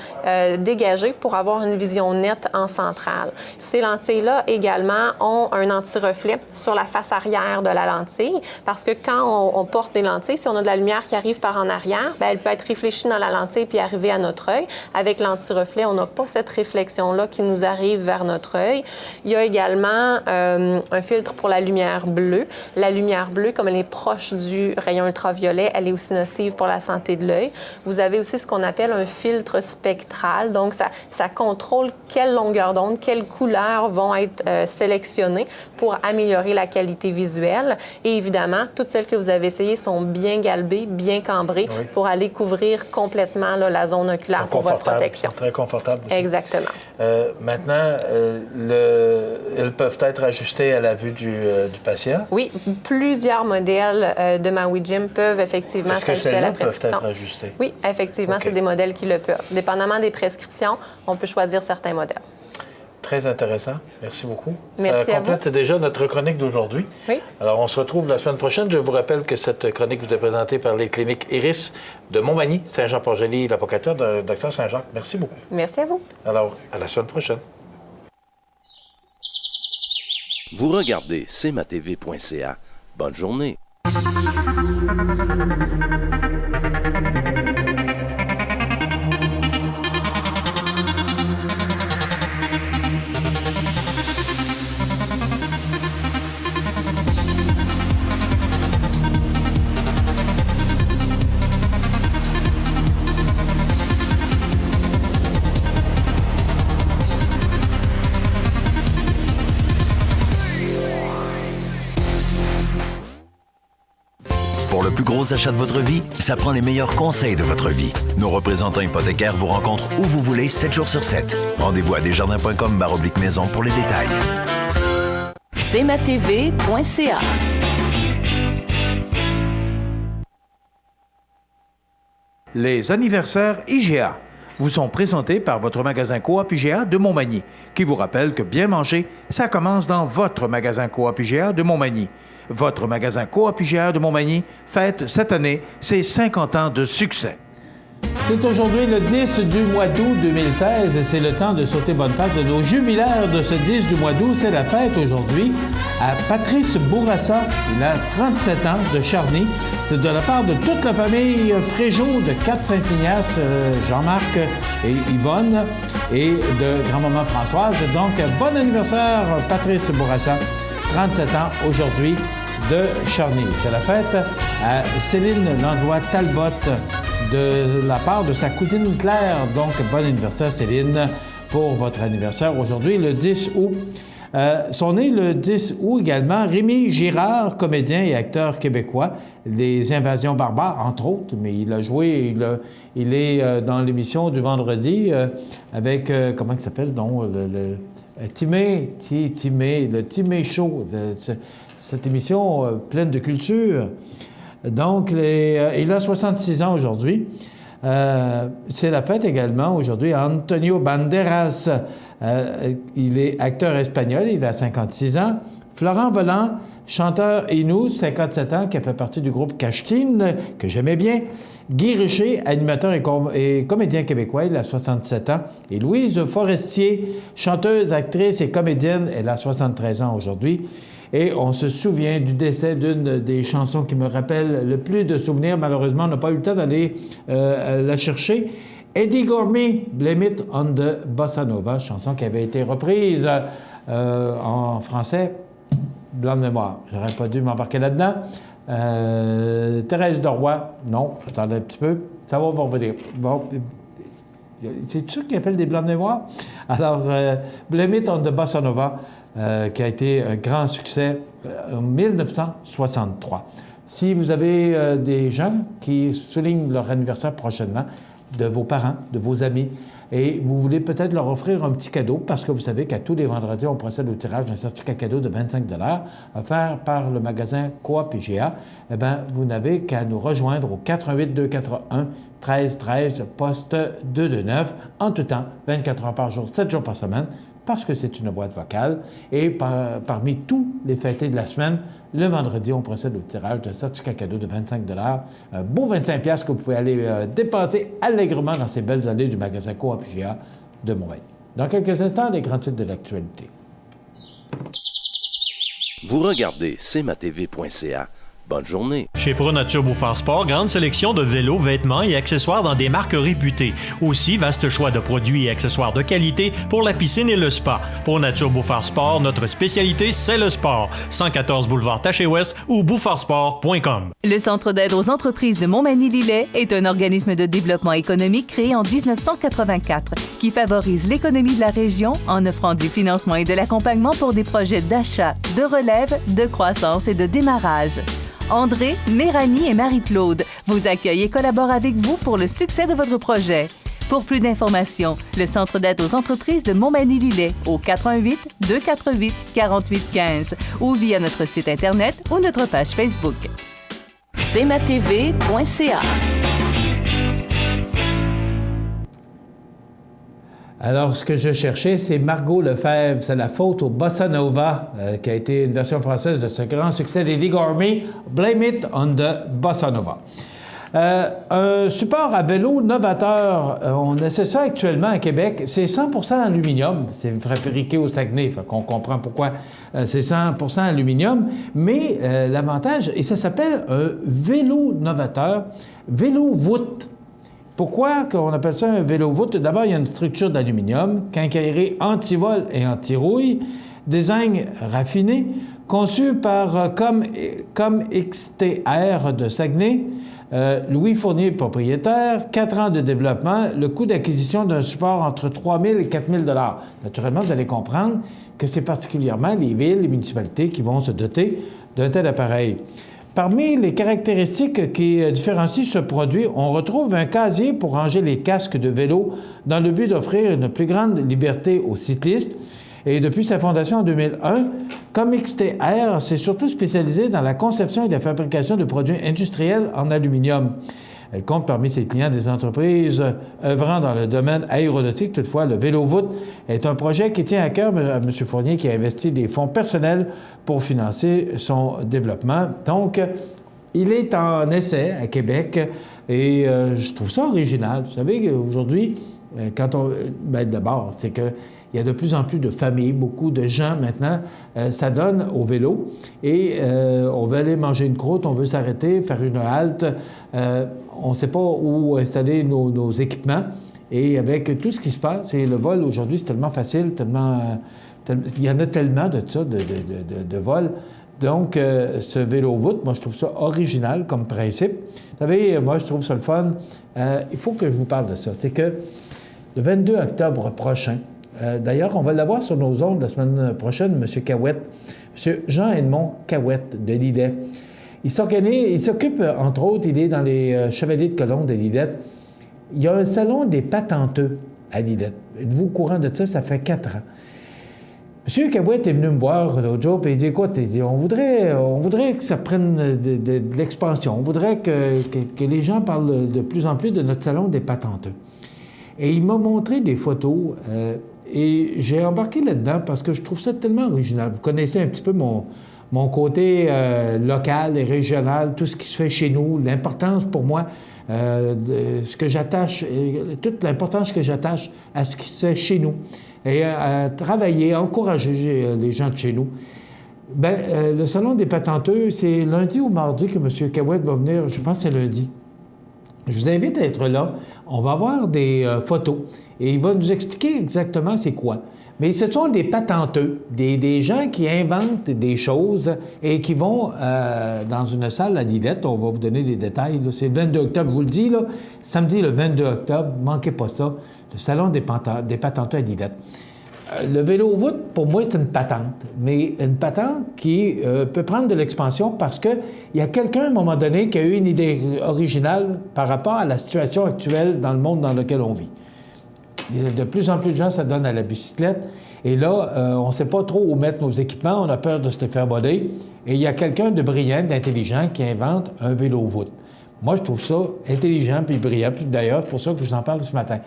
dégagée pour avoir une vision nette en centrale. Ces lentilles-là également ont un anti-reflet sur la face arrière de la lentille parce que quand on porte des lentilles, si on a de la lumière qui arrive par en arrière, bien, elle peut être réfléchie dans la lentille puis arriver à notre œil. Avec l'anti-reflet, on n'a pas cette réflexion-là qui nous arrive vers notre œil. Il y a également un filtre pour la lumière bleue. La lumière bleue, comme elle est proche du rayon ultraviolet, elle est aussi nocive pour la santé de l'œil. Vous avez aussi ce qu'on appelle un filtre spectral. Donc, ça contrôle quelle longueur d'onde, quelles couleurs vont être sélectionnées pour améliorer la qualité visuelle. Et évidemment, toutes celles que vous avez essayées sont bien galbées, bien cambrées pour aller couvrir complètement là, la zone oculaire pour votre protection. Très confortable aussi. Exactement. Maintenant, elles peuvent être ajustées à la vue du patient? Oui, plusieurs modèles de Maui Jim peuvent effectivement s'ajuster à la prescription. Peuvent être ajustées? Oui, effectivement, c'est des modèles qui le peuvent. Dépendamment des prescriptions, on peut choisir certains modèles. Très intéressant. Merci beaucoup. Merci Ça complète déjà notre chronique d'aujourd'hui. Oui. Alors, on se retrouve la semaine prochaine. Je vous rappelle que cette chronique vous est présentée par les cliniques Iris de Montmagny, Saint-Jean-Port-Joli, l'apocataire de Dr Saint-Jacques. Merci beaucoup. Merci à vous. Alors, à la semaine prochaine. Vous regardez cmatv.ca. Bonne journée. Pour le plus gros achat de votre vie, ça prend les meilleurs conseils de votre vie. Nos représentants hypothécaires vous rencontrent où vous voulez, 7 jours sur 7. Rendez-vous à desjardins.com/maison pour les détails. cmatv.ca. Les anniversaires IGA vous sont présentés par votre magasin Coop IGA de Montmagny, qui vous rappelle que bien manger, ça commence dans votre magasin Coop IGA de Montmagny. Votre magasin Coop IGA de Montmagny fête cette année ses 50 ans de succès. C'est aujourd'hui le 10 du mois d'août 2016 et c'est le temps de sauter bonne fête de nos jubilaires de ce 10 du mois d'août. C'est la fête aujourd'hui à Patrice Bourassa. Il a 37 ans de Charny. C'est de la part de toute la famille Fréjot de Cap-Saint-Ignace, Jean-Marc et Yvonne et de grand-maman Françoise. Donc, bon anniversaire Patrice Bourassa, 37 ans aujourd'hui de Charny. C'est la fête à Céline Landlois-Talbot de la part de sa cousine Claire. Donc, bon anniversaire Céline pour votre anniversaire aujourd'hui, le 10 août. Sont nés le 10 août également Rémi Girard, comédien et acteur québécois, Les Invasions barbares, entre autres, mais il a joué, il est dans l'émission du vendredi avec, comment il s'appelle, donc, le Timé Show, cette émission pleine de culture. Donc, il a 66 ans aujourd'hui. C'est la fête également aujourd'hui à Antonio Banderas. Il est acteur espagnol, il a 56 ans. Florent Volant, chanteur Inou, 57 ans, qui a fait partie du groupe Cachetine, que j'aimais bien. Guy Richer, animateur et comédien québécois, il a 67 ans. Et Louise Forestier, chanteuse, actrice et comédienne, elle a 73 ans aujourd'hui. Et on se souvient du décès d'une des chansons qui me rappelle le plus de souvenirs. Malheureusement, on n'a pas eu le temps d'aller la chercher. Eddie Gourmet, Blame It on the Bossa Nova, chanson qui avait été reprise en français. Blanc de mémoire, j'aurais pas dû m'embarquer là-dedans. Thérèse Doroy, non, attendez un petit peu, ça va revenir. Bon, c'est sûr qu'ils appellent des blancs de mémoire? Alors, Blame It on the Bossa Nova, qui a été un grand succès en 1963. Si vous avez des gens qui soulignent leur anniversaire prochainement, de vos parents, de vos amis, et vous voulez peut-être leur offrir un petit cadeau, parce que vous savez qu'à tous les vendredis, on procède au tirage d'un certificat cadeau de 25 $ offert par le magasin Coop IGA, eh bien, vous n'avez qu'à nous rejoindre au 88 241 13 13, poste 229, en tout temps, 24 heures par jour, 7 jours par semaine, parce que c'est une boîte vocale. Et parmi tous les fêtés de la semaine, le vendredi, on procède au tirage de certificats cadeaux de 25 $, un beau 25 $ que vous pouvez aller dépenser allègrement dans ces belles allées du magasin Coop GA de Montréal. Dans quelques instants, les grands titres de l'actualité. Vous regardez cmatv.ca. Bonne journée. Chez ProNature Bouffard Sport, grande sélection de vélos, vêtements et accessoires dans des marques réputées. Aussi, vaste choix de produits et accessoires de qualité pour la piscine et le spa. ProNature Bouffard Sport, notre spécialité, c'est le sport. 114 boulevard Taché-Ouest ou bouffardsport.com. Le Centre d'aide aux entreprises de Montmagny-Lillet est un organisme de développement économique créé en 1984 qui favorise l'économie de la région en offrant du financement et de l'accompagnement pour des projets d'achat, de relève, de croissance et de démarrage. André, Méranie et Marie-Claude vous accueillent et collaborent avec vous pour le succès de votre projet. Pour plus d'informations, le Centre d'aide aux entreprises de Montmagny-Lillet au 418-248-4815 ou via notre site Internet ou notre page Facebook. cmatv.ca. Alors, ce que je cherchais, c'est Margot Lefebvre. C'est la faute au Bossa Nova, qui a été une version française de ce grand succès des Dig Army, Blame It on the Bossa Nova. Un support à vélo novateur, on essaie ça actuellement à Québec, c'est 100% aluminium. C'est fabriqué au Saguenay, fait qu'on comprend pourquoi c'est 100% aluminium. Mais l'avantage, et ça s'appelle un vélo novateur, vélo voûte. Pourquoi on appelle ça un vélo voûte? D'abord, il y a une structure d'aluminium, quincaillerie anti-vol et anti-rouille, design raffiné, conçu par ComXTR de Saguenay, Louis Fournier, propriétaire, 4 ans de développement, le coût d'acquisition d'un support entre 3 000 et 4 000 $. Naturellement, vous allez comprendre que c'est particulièrement les villes, les municipalités qui vont se doter d'un tel appareil. Parmi les caractéristiques qui différencient ce produit, on retrouve un casier pour ranger les casques de vélo dans le but d'offrir une plus grande liberté aux cyclistes. Et depuis sa fondation en 2001, ComXTR s'est surtout spécialisé dans la conception et la fabrication de produits industriels en aluminium. Elle compte parmi ses clients des entreprises œuvrant dans le domaine aéronautique. Toutefois, le vélo voûte est un projet qui tient à cœur à M. Fournier, qui a investi des fonds personnels pour financer son développement. Donc, il est en essai à Québec et je trouve ça original. Vous savez qu'aujourd'hui, d'abord, c'est que il y a de plus en plus de familles, beaucoup de gens maintenant s'adonnent au vélo et on veut aller manger une croûte, on veut s'arrêter, faire une halte. On ne sait pas où installer nos équipements. Et avec tout ce qui se passe, et le vol aujourd'hui, c'est tellement facile, il y en a tellement de ça, de vol. Donc, ce vélo voûte, moi, je trouve ça original comme principe. Vous savez, moi, je trouve ça le fun. Il faut que je vous parle de ça. C'est que le 22 octobre prochain, d'ailleurs, on va l'avoir sur nos ondes la semaine prochaine, M. Cahouette, M. Jean-Edmond Cahouette de Lillet. Il s'occupe, entre autres, il est dans les Chevaliers de Colombe de Lillette. Il y a un salon des patenteux à Lillette. Êtes-vous au courant de ça? Ça fait 4 ans. M. Cahouette est venu me voir l'autre jour et il dit, écoute, on voudrait que ça prenne de l'expansion. On voudrait que les gens parlent de plus en plus de notre salon des patenteux. Et il m'a montré des photos et j'ai embarqué là-dedans parce que je trouve ça tellement original. Vous connaissez un petit peu mon côté local et régional, tout ce qui se fait chez nous, l'importance pour moi, ce que j'attache, toute l'importance que j'attache à ce qui se fait chez nous. Et à travailler, à encourager les gens de chez nous. Bien, le Salon des patenteux, c'est lundi ou mardi que M. Cahouette va venir, je pense que c'est lundi. Je vous invite à être là. On va avoir des photos et il va nous expliquer exactement c'est quoi. Mais ce sont des patenteux, des gens qui inventent des choses et qui vont dans une salle à Lillette. On va vous donner des détails. C'est le 22 octobre, je vous le dis, là, samedi le 22 octobre, manquez pas ça, le Salon des patenteux à Lillette. Le vélo voûte, pour moi, c'est une patente, mais une patente qui peut prendre de l'expansion parce qu'il y a quelqu'un, à un moment donné, qui a eu une idée originale par rapport à la situation actuelle dans le monde dans lequel on vit. De plus en plus de gens s'adonnent à la bicyclette. Et là, on ne sait pas trop où mettre nos équipements. On a peur de se les faire voler. Et il y a quelqu'un de brillant, d'intelligent, qui invente un vélo voûte. Moi, je trouve ça intelligent puis brillant. Puis d'ailleurs, c'est pour ça que je vous en parle ce matin.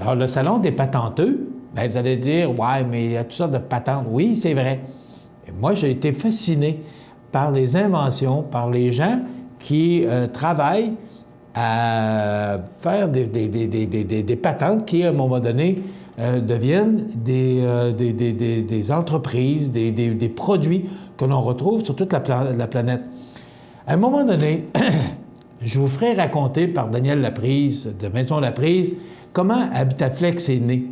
Alors, le Salon des patenteux, bien, vous allez dire, ouais, mais il y a toutes sortes de patentes. Oui, c'est vrai. Et moi, j'ai été fasciné par les inventions, par les gens qui travaillent à faire des patentes qui, à un moment donné, deviennent des entreprises, des produits que l'on retrouve sur toute la planète. À un moment donné, je vous ferai raconter par Daniel Laprise, de Maison Laprise, comment Habitaflex est né.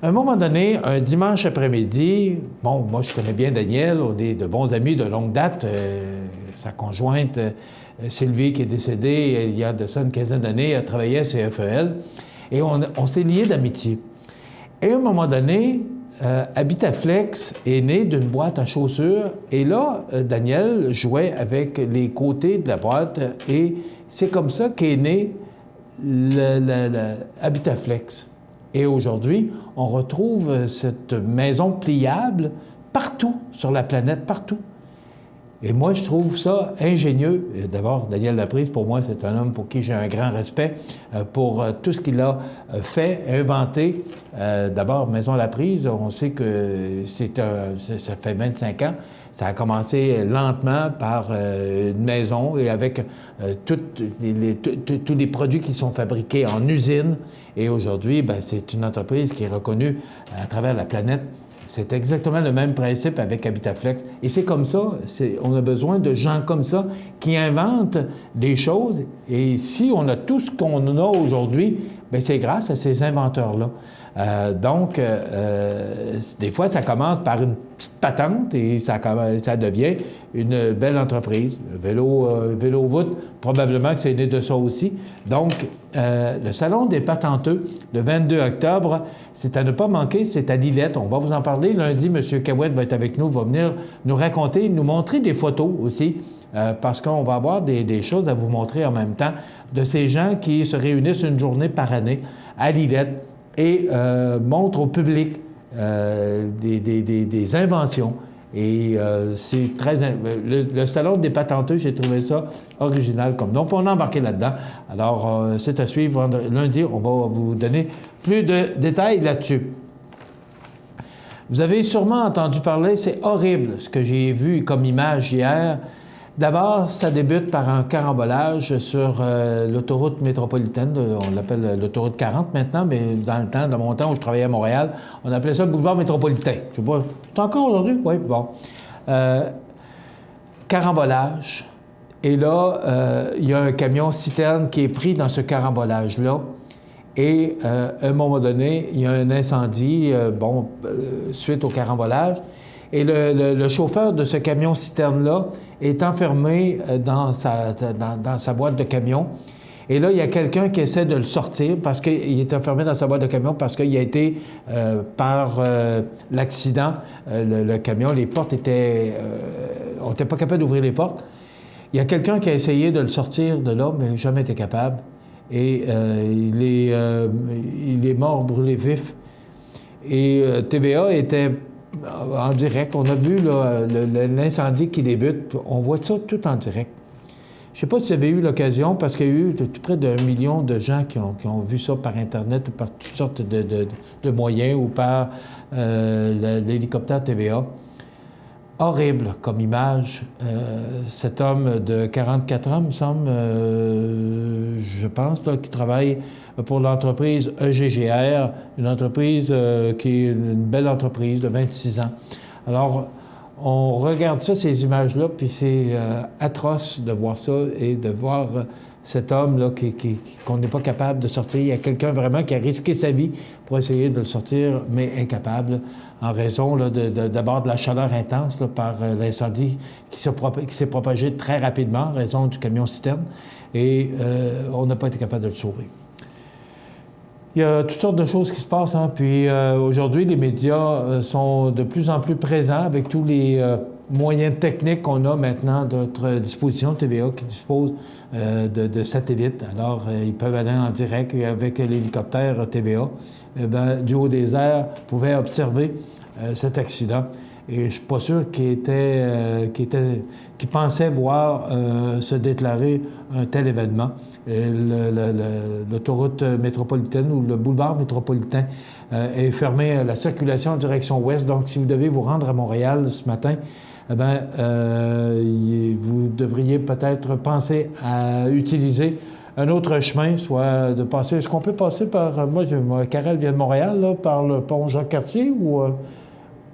À un moment donné, un dimanche après-midi, bon, moi je connais bien Daniel, on est de bons amis de longue date, sa conjointe Sylvie qui est décédée il y a de ça une quinzaine d'années, elle travaillait à CFEL, et on s'est liés d'amitié. Et à un moment donné, Habitaflex est né d'une boîte à chaussures, et là, Daniel jouait avec les côtés de la boîte, et c'est comme ça qu'est né Habitaflex. Et aujourd'hui, on retrouve cette maison pliable partout sur la planète, partout. Et moi, je trouve ça ingénieux. D'abord, Daniel Laprise, pour moi, c'est un homme pour qui j'ai un grand respect pour tout ce qu'il a fait, inventé. D'abord, Maison Laprise, on sait que ça fait 25 ans. Ça a commencé lentement par une maison et avec tous les produits qui sont fabriqués en usine. Et aujourd'hui, bien, c'est une entreprise qui est reconnue à travers la planète. C'est exactement le même principe avec Habitaflex. Et c'est comme ça, on a besoin de gens comme ça qui inventent des choses. Et si on a tout ce qu'on a aujourd'hui, bien, c'est grâce à ces inventeurs-là. Donc, des fois, ça commence par une petite patente et ça devient une belle entreprise. Vélo voûte, probablement que c'est né de ça aussi. Donc, le Salon des patenteux, le 22 octobre, c'est à ne pas manquer, c'est à Lillette. On va vous en parler. Lundi, M. Cahouette va être avec nous, va venir nous raconter, nous montrer des photos aussi, parce qu'on va avoir des choses à vous montrer en même temps de ces gens qui se réunissent une journée par année à Lillette et montre au public des inventions. Et c'est très... Le Salon des patenteux, j'ai trouvé ça original comme nom. On a embarqué là-dedans. Alors, c'est à suivre. Lundi, on va vous donner plus de détails là-dessus. Vous avez sûrement entendu parler, c'est horrible ce que j'ai vu comme image hier. D'abord, ça débute par un carambolage sur l'autoroute métropolitaine, on l'appelle l'autoroute 40 maintenant, mais dans mon temps où je travaillais à Montréal, on appelait ça le boulevard métropolitain. Je sais pas, c'est encore aujourd'hui? Oui, bon. Carambolage. Et là, il y a un camion-citerne qui est pris dans ce carambolage-là. Et à un moment donné, il y a un incendie, suite au carambolage. Et le chauffeur de ce camion-citerne-là est enfermé dans sa boîte de camion. Et là, il y a quelqu'un qui essaie de le sortir parce qu'il est enfermé dans sa boîte de camion parce qu'il a été, par l'accident, le camion, les portes étaient... on n'était pas capable d'ouvrir les portes. Il y a quelqu'un qui a essayé de le sortir de là, mais jamais été capable. Et il est mort brûlé vif. Et TVA était... en direct. On a vu l'incendie qui débute. On voit ça tout en direct. Je ne sais pas si vous avez eu l'occasion, parce qu'il y a eu près d'1 million de gens qui ont vu ça par Internet ou par toutes sortes de moyens ou par l'hélicoptère TVA. Horrible comme image. Cet homme de 44 ans, me semble, je pense, là, qui travaille pour l'entreprise EGGR, une entreprise qui est une belle entreprise de 26 ans. Alors, on regarde ça, ces images-là, puis c'est atroce de voir ça et de voir cet homme-là qu'on n'est pas capable de sortir. Il y a quelqu'un vraiment qui a risqué sa vie pour essayer de le sortir, mais incapable, en raison d'abord de la chaleur intense là, par l'incendie qui s'est propagé très rapidement en raison du camion-citerne, et on n'a pas été capable de le sauver. Il y a toutes sortes de choses qui se passent. Hein? Puis aujourd'hui, les médias sont de plus en plus présents avec tous les moyens techniques qu'on a maintenant à notre disposition. TVA qui dispose de satellites. Alors, ils peuvent aller en direct avec l'hélicoptère TVA. Du haut des airs, pouvaient observer cet accident. Et je ne suis pas sûr qu'il pensait voir se déclarer un tel événement. L'autoroute métropolitaine ou le boulevard métropolitain est fermé à la circulation en direction ouest. Donc, si vous devez vous rendre à Montréal ce matin, vous devriez peut-être penser à utiliser un autre chemin, soit de passer... Est-ce qu'on peut passer par... Moi, Karel vient de Montréal, là, par le pont Jacques-Cartier ou...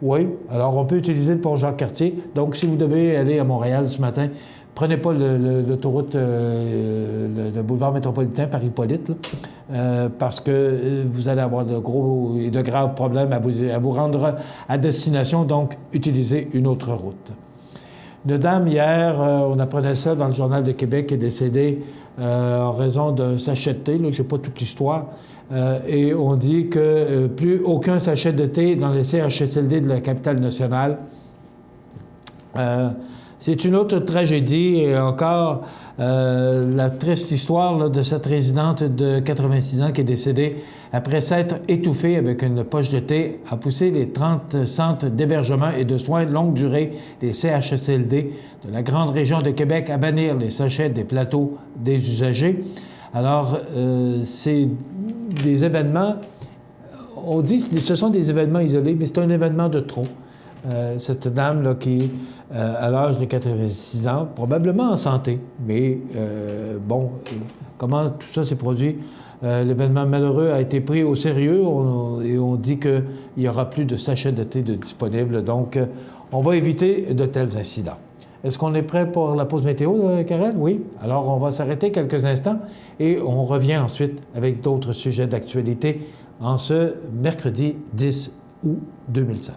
Oui, alors on peut utiliser le pont Jacques-Cartier. Donc, si vous devez aller à Montréal ce matin, prenez pas l'autoroute, le boulevard métropolitain par Hippolyte, parce que vous allez avoir de gros et de graves problèmes à vous rendre à destination. Donc, utilisez une autre route. Une dame, hier, on apprenait ça dans le Journal de Québec, est décédée en raison d'un sachet de thé. Je n'ai pas toute l'histoire. Et on dit que plus aucun sachet de thé dans les CHSLD de la capitale nationale. C'est une autre tragédie et encore la triste histoire là, de cette résidente de 86 ans qui est décédée après s'être étouffée avec une poche de thé, a poussé les 30 centres d'hébergement et de soins de longue durée des CHSLD de la grande région de Québec à bannir les sachets des plateaux des usagers. Alors, c'est des événements, on dit que ce sont des événements isolés, mais c'est un événement de trop. Cette dame là, qui, à l'âge de 86 ans, probablement en santé, mais comment tout ça s'est produit? L'événement malheureux a été pris au sérieux et on dit qu'il n'y aura plus de sachets de thé disponibles. Donc, on va éviter de tels incidents. Est-ce qu'on est prêt pour la pause météo, Karel? Oui. Alors, on va s'arrêter quelques instants et on revient ensuite avec d'autres sujets d'actualité en ce mercredi 10 août 2016.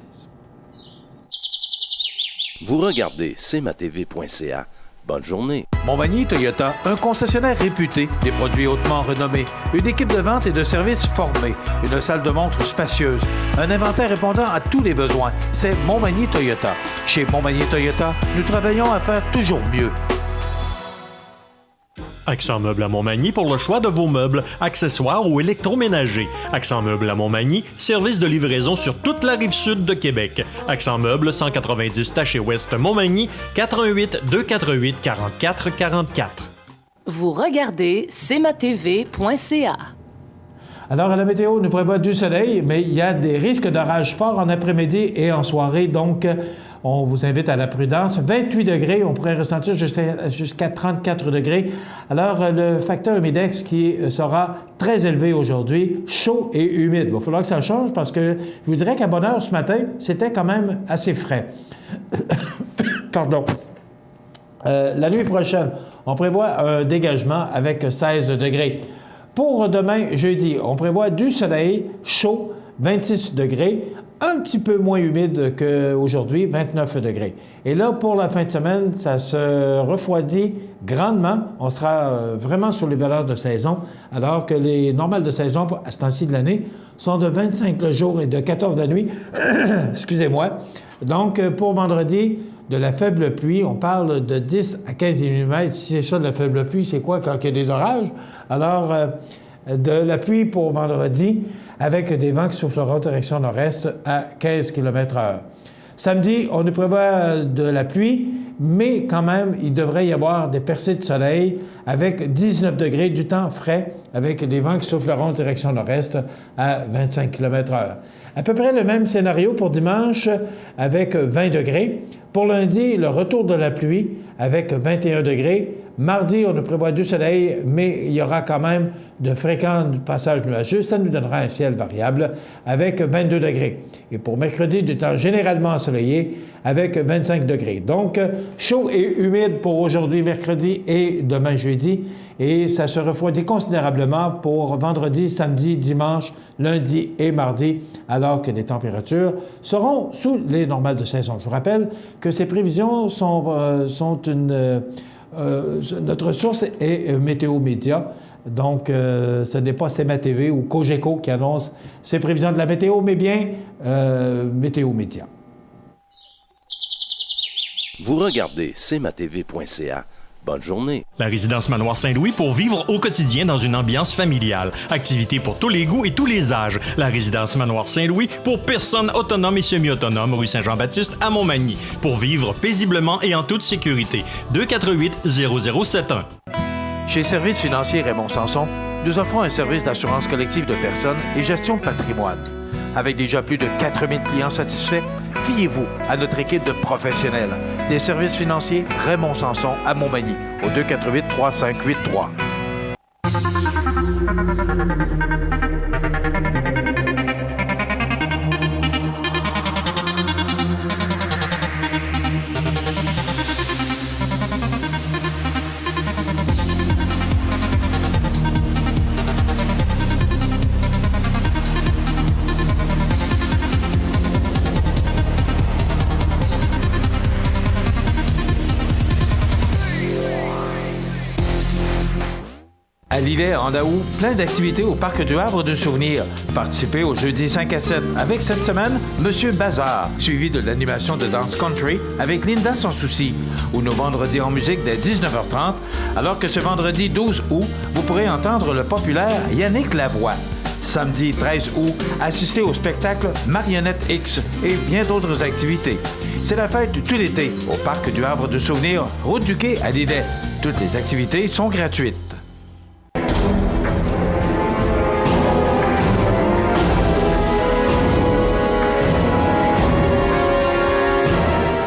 Vous regardez cmatv.ca. Bonne journée. Montmagny Toyota, un concessionnaire réputé, des produits hautement renommés, une équipe de vente et de services formée, une salle de montre spacieuse, un inventaire répondant à tous les besoins. C'est Montmagny Toyota. Chez Montmagny Toyota, nous travaillons à faire toujours mieux. Accent Meubles à Montmagny pour le choix de vos meubles, accessoires ou électroménagers. Accent Meubles à Montmagny, service de livraison sur toute la rive sud de Québec. Accent Meubles, 190 Taché Ouest Montmagny, 418 248 44 44. Vous regardez cmatv.ca. Alors, à la météo, nous prévoit du soleil, mais il y a des risques d'orage forts en après-midi et en soirée. Donc, on vous invite à la prudence. 28 degrés, on pourrait ressentir jusqu'à 34 degrés. Alors, le facteur humidex qui sera très élevé aujourd'hui, chaud et humide. Il va falloir que ça change parce que je vous dirais qu'à bonne heure ce matin, c'était quand même assez frais. Pardon. La nuit prochaine, on prévoit un dégagement avec 16 degrés. Pour demain, jeudi, on prévoit du soleil, chaud, 26 degrés, un petit peu moins humide qu'aujourd'hui, 29 degrés. Et là, pour la fin de semaine, ça se refroidit grandement. On sera vraiment sur les valeurs de saison, alors que les normales de saison à ce temps-ci de l'année sont de 25 le jour et de 14 la nuit. Excusez-moi. Donc, pour vendredi, de la faible pluie, on parle de 10 à 15 mm. Si c'est ça de la faible pluie, c'est quoi quand il y a des orages? Alors, de la pluie pour vendredi, avec des vents qui souffleront en direction nord-est à 15 km/h. Samedi, on nous prévoit de la pluie, mais quand même, il devrait y avoir des percées de soleil avec 19 degrés, du temps frais, avec des vents qui souffleront en direction nord-est à 25 km/h. À peu près le même scénario pour dimanche avec 20 degrés. Pour lundi, le retour de la pluie avec 21 degrés. Mardi, on nous prévoit du soleil, mais il y aura quand même de fréquents passages nuageux. Ça nous donnera un ciel variable avec 22 degrés. Et pour mercredi, du temps généralement ensoleillé avec 25 degrés. Donc, chaud et humide pour aujourd'hui, mercredi et demain, jeudi. Et ça se refroidit considérablement pour vendredi, samedi, dimanche, lundi et mardi, alors que les températures seront sous les normales de saison. Je vous rappelle que ces prévisions sont une... notre source est Météo Média. Donc, ce n'est pas CMA-TV ou Cogeco qui annonce ces prévisions de la météo, mais bien Météo Média. Vous regardez cmatv.ca. Bonne journée. La résidence Manoir Saint-Louis pour vivre au quotidien dans une ambiance familiale. Activités pour tous les goûts et tous les âges. La résidence Manoir Saint-Louis pour personnes autonomes et semi-autonomes, rue Saint-Jean-Baptiste à Montmagny. Pour vivre paisiblement et en toute sécurité. 248-0071. Chez Services financiers Raymond Sanson, nous offrons un service d'assurance collective de personnes et gestion de patrimoine. Avec déjà plus de 4000 clients satisfaits, fiez-vous à notre équipe de professionnels. Des services financiers Raymond Sanson à Montmagny, au 248-3583. À Lillet, en août, plein d'activités au Parc du Havre de Souvenirs. Participez au jeudi 5 à 7 avec cette semaine Monsieur Bazar, suivi de l'animation de danse country avec Linda Sans Souci, ou nos vendredis en musique dès 19h30, alors que ce vendredi 12 août, vous pourrez entendre le populaire Yannick Lavoie. Samedi 13 août, assistez au spectacle Marionnette X et bien d'autres activités. C'est la fête tout l'été au Parc du Havre de Souvenirs, route du Quai à Lillet. Toutes les activités sont gratuites.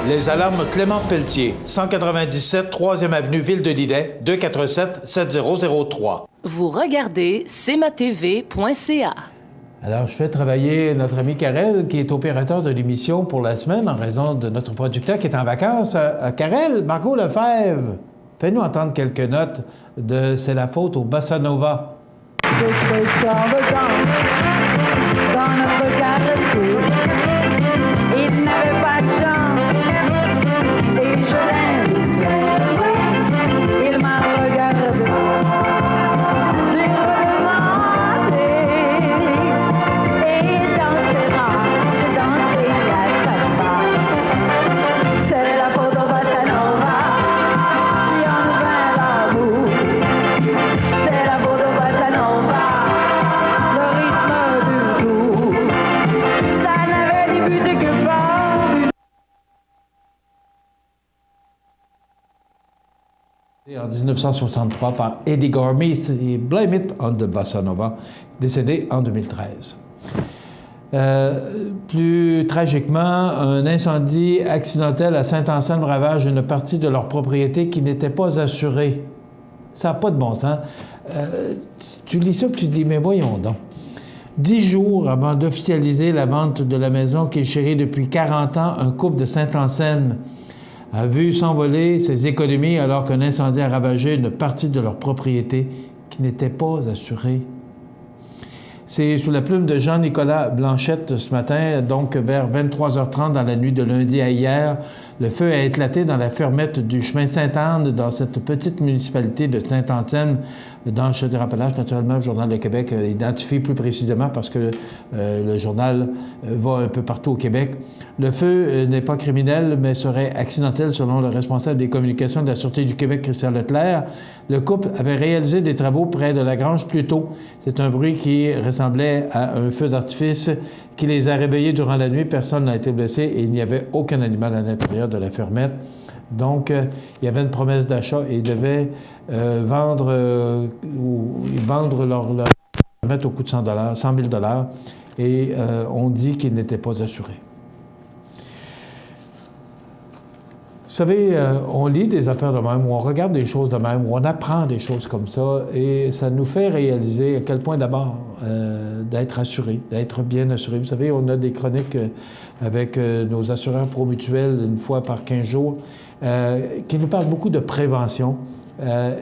Les alarmes Clément Pelletier, 197 3e avenue Ville de Lillet, 247-7003. Vous regardez cmatv.ca. Alors, je fais travailler notre ami Karel, qui est opérateur de l'émission pour la semaine, en raison de notre producteur qui est en vacances. Karel, Margot Lefebvre, fais-nous entendre quelques notes de C'est la faute au Bossa Nova. Dans notre galaxie, il n'avait pas de chance, et je l'aime. Il m'a regardé, j'ai redemandé, et dans ses rangs, j'ai dansé à sa part. C'est la faute au Bossa Nova, qui en vain l'amour. C'est la faute au Bossa Nova, le rythme du jour. Ça n'avait débuté que par une... En 1963 par Eddie Gormley, c'est Blame It on the Bossa Nova, décédé en 2013. Plus tragiquement, un incendie accidentel à Saint-Anselme ravage une partie de leur propriété qui n'était pas assurée. Ça n'a pas de bon sens. Tu lis ça et tu dis, mais voyons donc. 10 jours avant d'officialiser la vente de la maison qui est chérie depuis 40 ans, un couple de Saint-Anselme a vu s'envoler ses économies alors qu'un incendie a ravagé une partie de leur propriété qui n'était pas assurée. C'est sous la plume de Jean-Nicolas Blanchette ce matin, donc vers 23h30 dans la nuit de lundi à hier. Le feu a éclaté dans la fermette du chemin Sainte-Anne, dans cette petite municipalité de Saint-Anselme, dans le Chaudière-Appalaches. Naturellement, le Journal de Québec identifie plus précisément parce que le journal va un peu partout au Québec. Le feu n'est pas criminel, mais serait accidentel selon le responsable des communications de la Sûreté du Québec, Christian Leclerc. Le couple avait réalisé des travaux près de la grange plus tôt. C'est un bruit qui ressemblait à un feu d'artifice qui les a réveillés durant la nuit. Personne n'a été blessé et il n'y avait aucun animal à l'intérieur de la fermette. Donc, il y avait une promesse d'achat et ils devaient vendre leur fermette au coût de 100 000 $. Et on dit qu'ils n'étaient pas assurés. Vous savez, on lit des affaires de même, ou on regarde des choses de même, ou on apprend des choses comme ça, et ça nous fait réaliser à quel point d'abord d'être assuré, d'être bien assuré. Vous savez, on a des chroniques avec nos assureurs promutuels une fois par 15 jours qui nous parlent beaucoup de prévention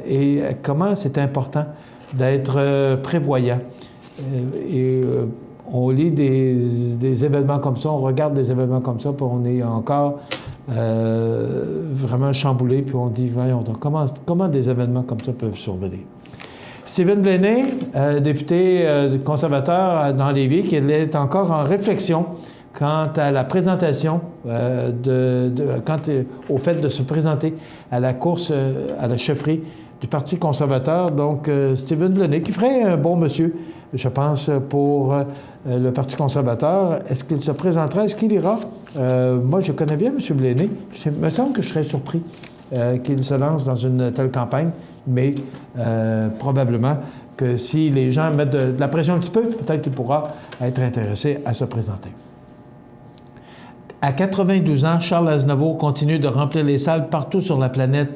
et comment c'est important d'être prévoyant. On lit des événements comme ça, on regarde des événements comme ça, puis on est encore vraiment chamboulé, puis on dit, voyons donc, comment des événements comme ça peuvent survenir? Stephen Blaney, député conservateur dans Lévis, qui est encore en réflexion quant à la présentation, au fait de se présenter à la course à la chefferie du Parti conservateur. Donc, Stephen Bleney, qui ferait un bon monsieur, je pense, pour le Parti conservateur. Est-ce qu'il se présentera? Est-ce qu'il ira? Moi, je connais bien M. Bleney. Il me semble que je serais surpris qu'il se lance dans une telle campagne, mais probablement que si les gens mettent de la pression un petit peu, peut-être qu'il pourra être intéressé à se présenter. À 92 ans, Charles Aznavour continue de remplir les salles partout sur la planète.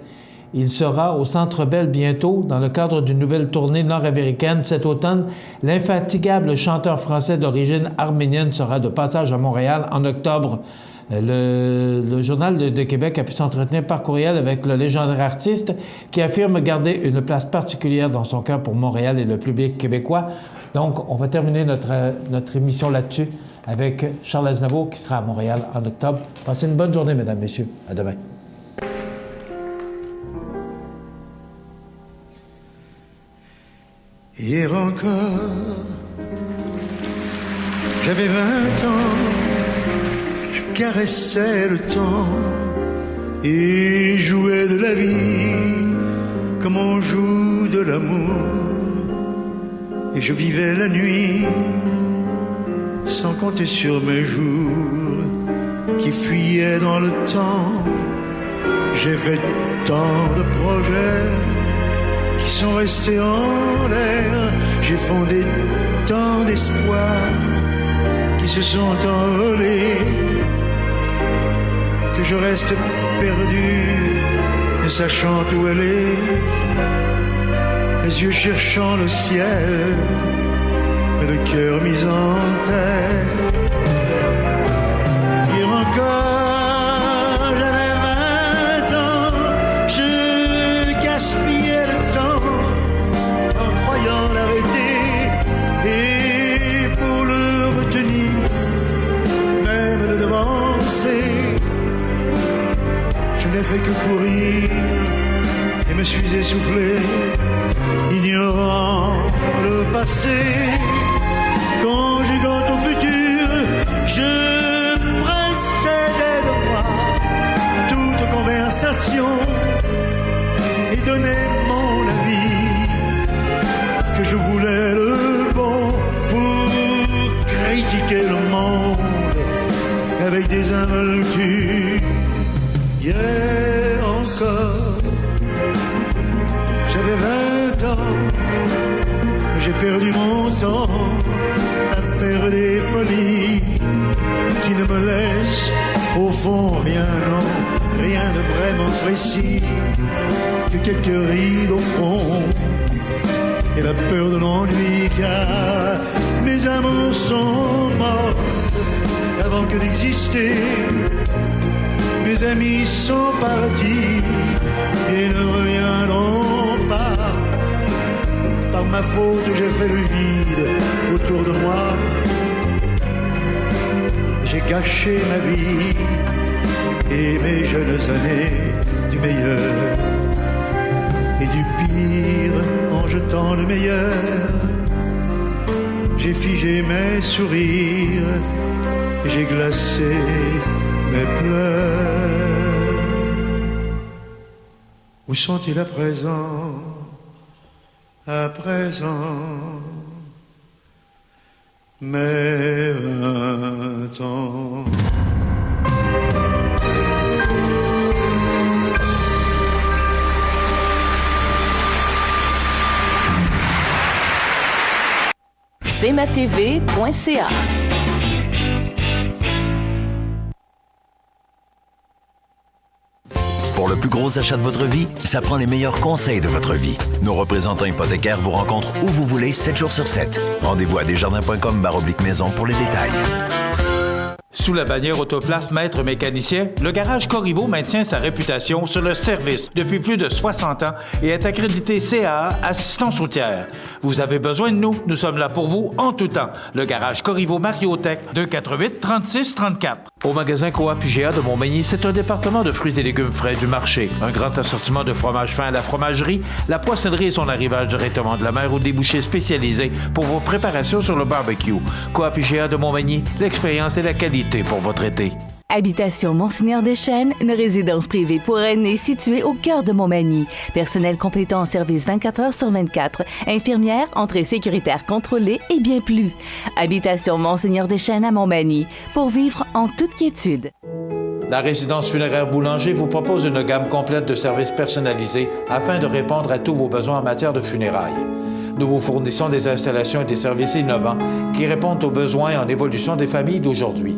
Il sera au Centre Bell bientôt, dans le cadre d'une nouvelle tournée nord-américaine. Cet automne, l'infatigable chanteur français d'origine arménienne sera de passage à Montréal en octobre. Le Journal de Québec a pu s'entretenir par courriel avec le légendaire artiste qui affirme garder une place particulière dans son cœur pour Montréal et le public québécois. Donc, on va terminer notre émission là-dessus avec Charles Aznavour qui sera à Montréal en octobre. Passez une bonne journée, mesdames, messieurs. À demain. Hier encore, j'avais 20 ans, je caressais le temps et jouais de la vie comme on joue de l'amour. Et je vivais la nuit sans compter sur mes jours qui fuyaient dans le temps. J'ai fait tant de projets qui sont restés en l'air. J'ai fondé tant d'espoirs qui se sont envolés, que je reste perdu, ne sachant où aller, les yeux cherchant le ciel, mais le cœur mis en terre. Hier encore, j'avais 20 ans, je gaspillais le temps en croyant l'arrêter, et pour le retenir, même le devancer, je n'ai fait que courir et me suis essoufflé, ignorant le passé, conjuguant au futur, je précédais de moi toute conversation et donnais mon avis, que je voulais le bon pour critiquer le monde avec des involtures. Hier encore, j'avais 20 ans, j'ai perdu mon temps à faire des folies qui ne me laissent au fond rien, non, rien de vraiment précis, que quelques rides au front et la peur de l'ennui, car mes amours sont morts avant que d'exister. Mes amis sont partis et ne reviendront pas. Par ma faute, j'ai fait le vide autour de moi. J'ai gâché ma vie et mes jeunes années du meilleur et du pire en jetant le meilleur. J'ai figé mes sourires et j'ai glacé mes pleurs. Où sont-ils à présent? À présent, mes 20 ans. cmatv.ca. Pour le plus gros achat de votre vie, ça prend les meilleurs conseils de votre vie. Nos représentants hypothécaires vous rencontrent où vous voulez, 7 jours sur 7. Rendez-vous à desjardins.com/maison pour les détails. Sous la bannière Autoplace Maître Mécanicien, le garage Corriveau maintient sa réputation sur le service depuis plus de 60 ans et est accrédité CAA Assistance routière. Vous avez besoin de nous, nous sommes là pour vous en tout temps. Le garage Corriveau Mariotech, 248 36 34. Au magasin Coop IGA de Montmagny, c'est un département de fruits et légumes frais du marché. Un grand assortiment de fromage fin à la fromagerie, la poissonnerie et son arrivage directement de la mer ou débouchés spécialisés pour vos préparations sur le barbecue. Coop IGA de Montmagny, l'expérience et la qualité pour votre été. Habitation Monseigneur Deschênes, une résidence privée pour aînés située au cœur de Montmagny. Personnel complétant en service 24 heures sur 24. Infirmière, entrée sécuritaire contrôlée et bien plus. Habitation Monseigneur Deschênes à Montmagny, pour vivre en toute quiétude. La résidence funéraire Boulanger vous propose une gamme complète de services personnalisés afin de répondre à tous vos besoins en matière de funérailles. Nous vous fournissons des installations et des services innovants qui répondent aux besoins en évolution des familles d'aujourd'hui.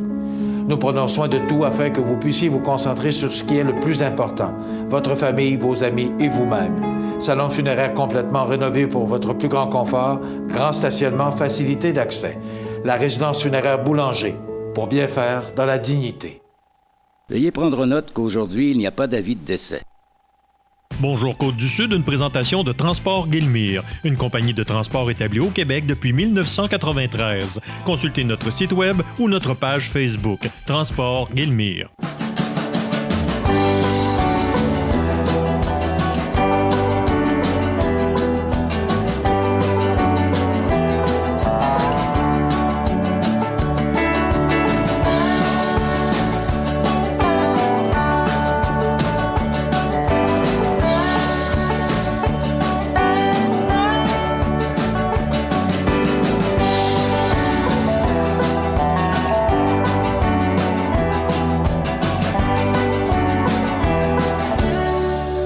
Nous prenons soin de tout afin que vous puissiez vous concentrer sur ce qui est le plus important, votre famille, vos amis et vous-même. Salon funéraire complètement rénové pour votre plus grand confort, grand stationnement, facilité d'accès. La résidence funéraire Boulanger, pour bien faire dans la dignité. Veuillez prendre note qu'aujourd'hui, il n'y a pas d'avis de décès. Bonjour Côte-du-Sud, une présentation de Transport Guillemire, une compagnie de transport établie au Québec depuis 1993. Consultez notre site web ou notre page Facebook, Transport Guillemire.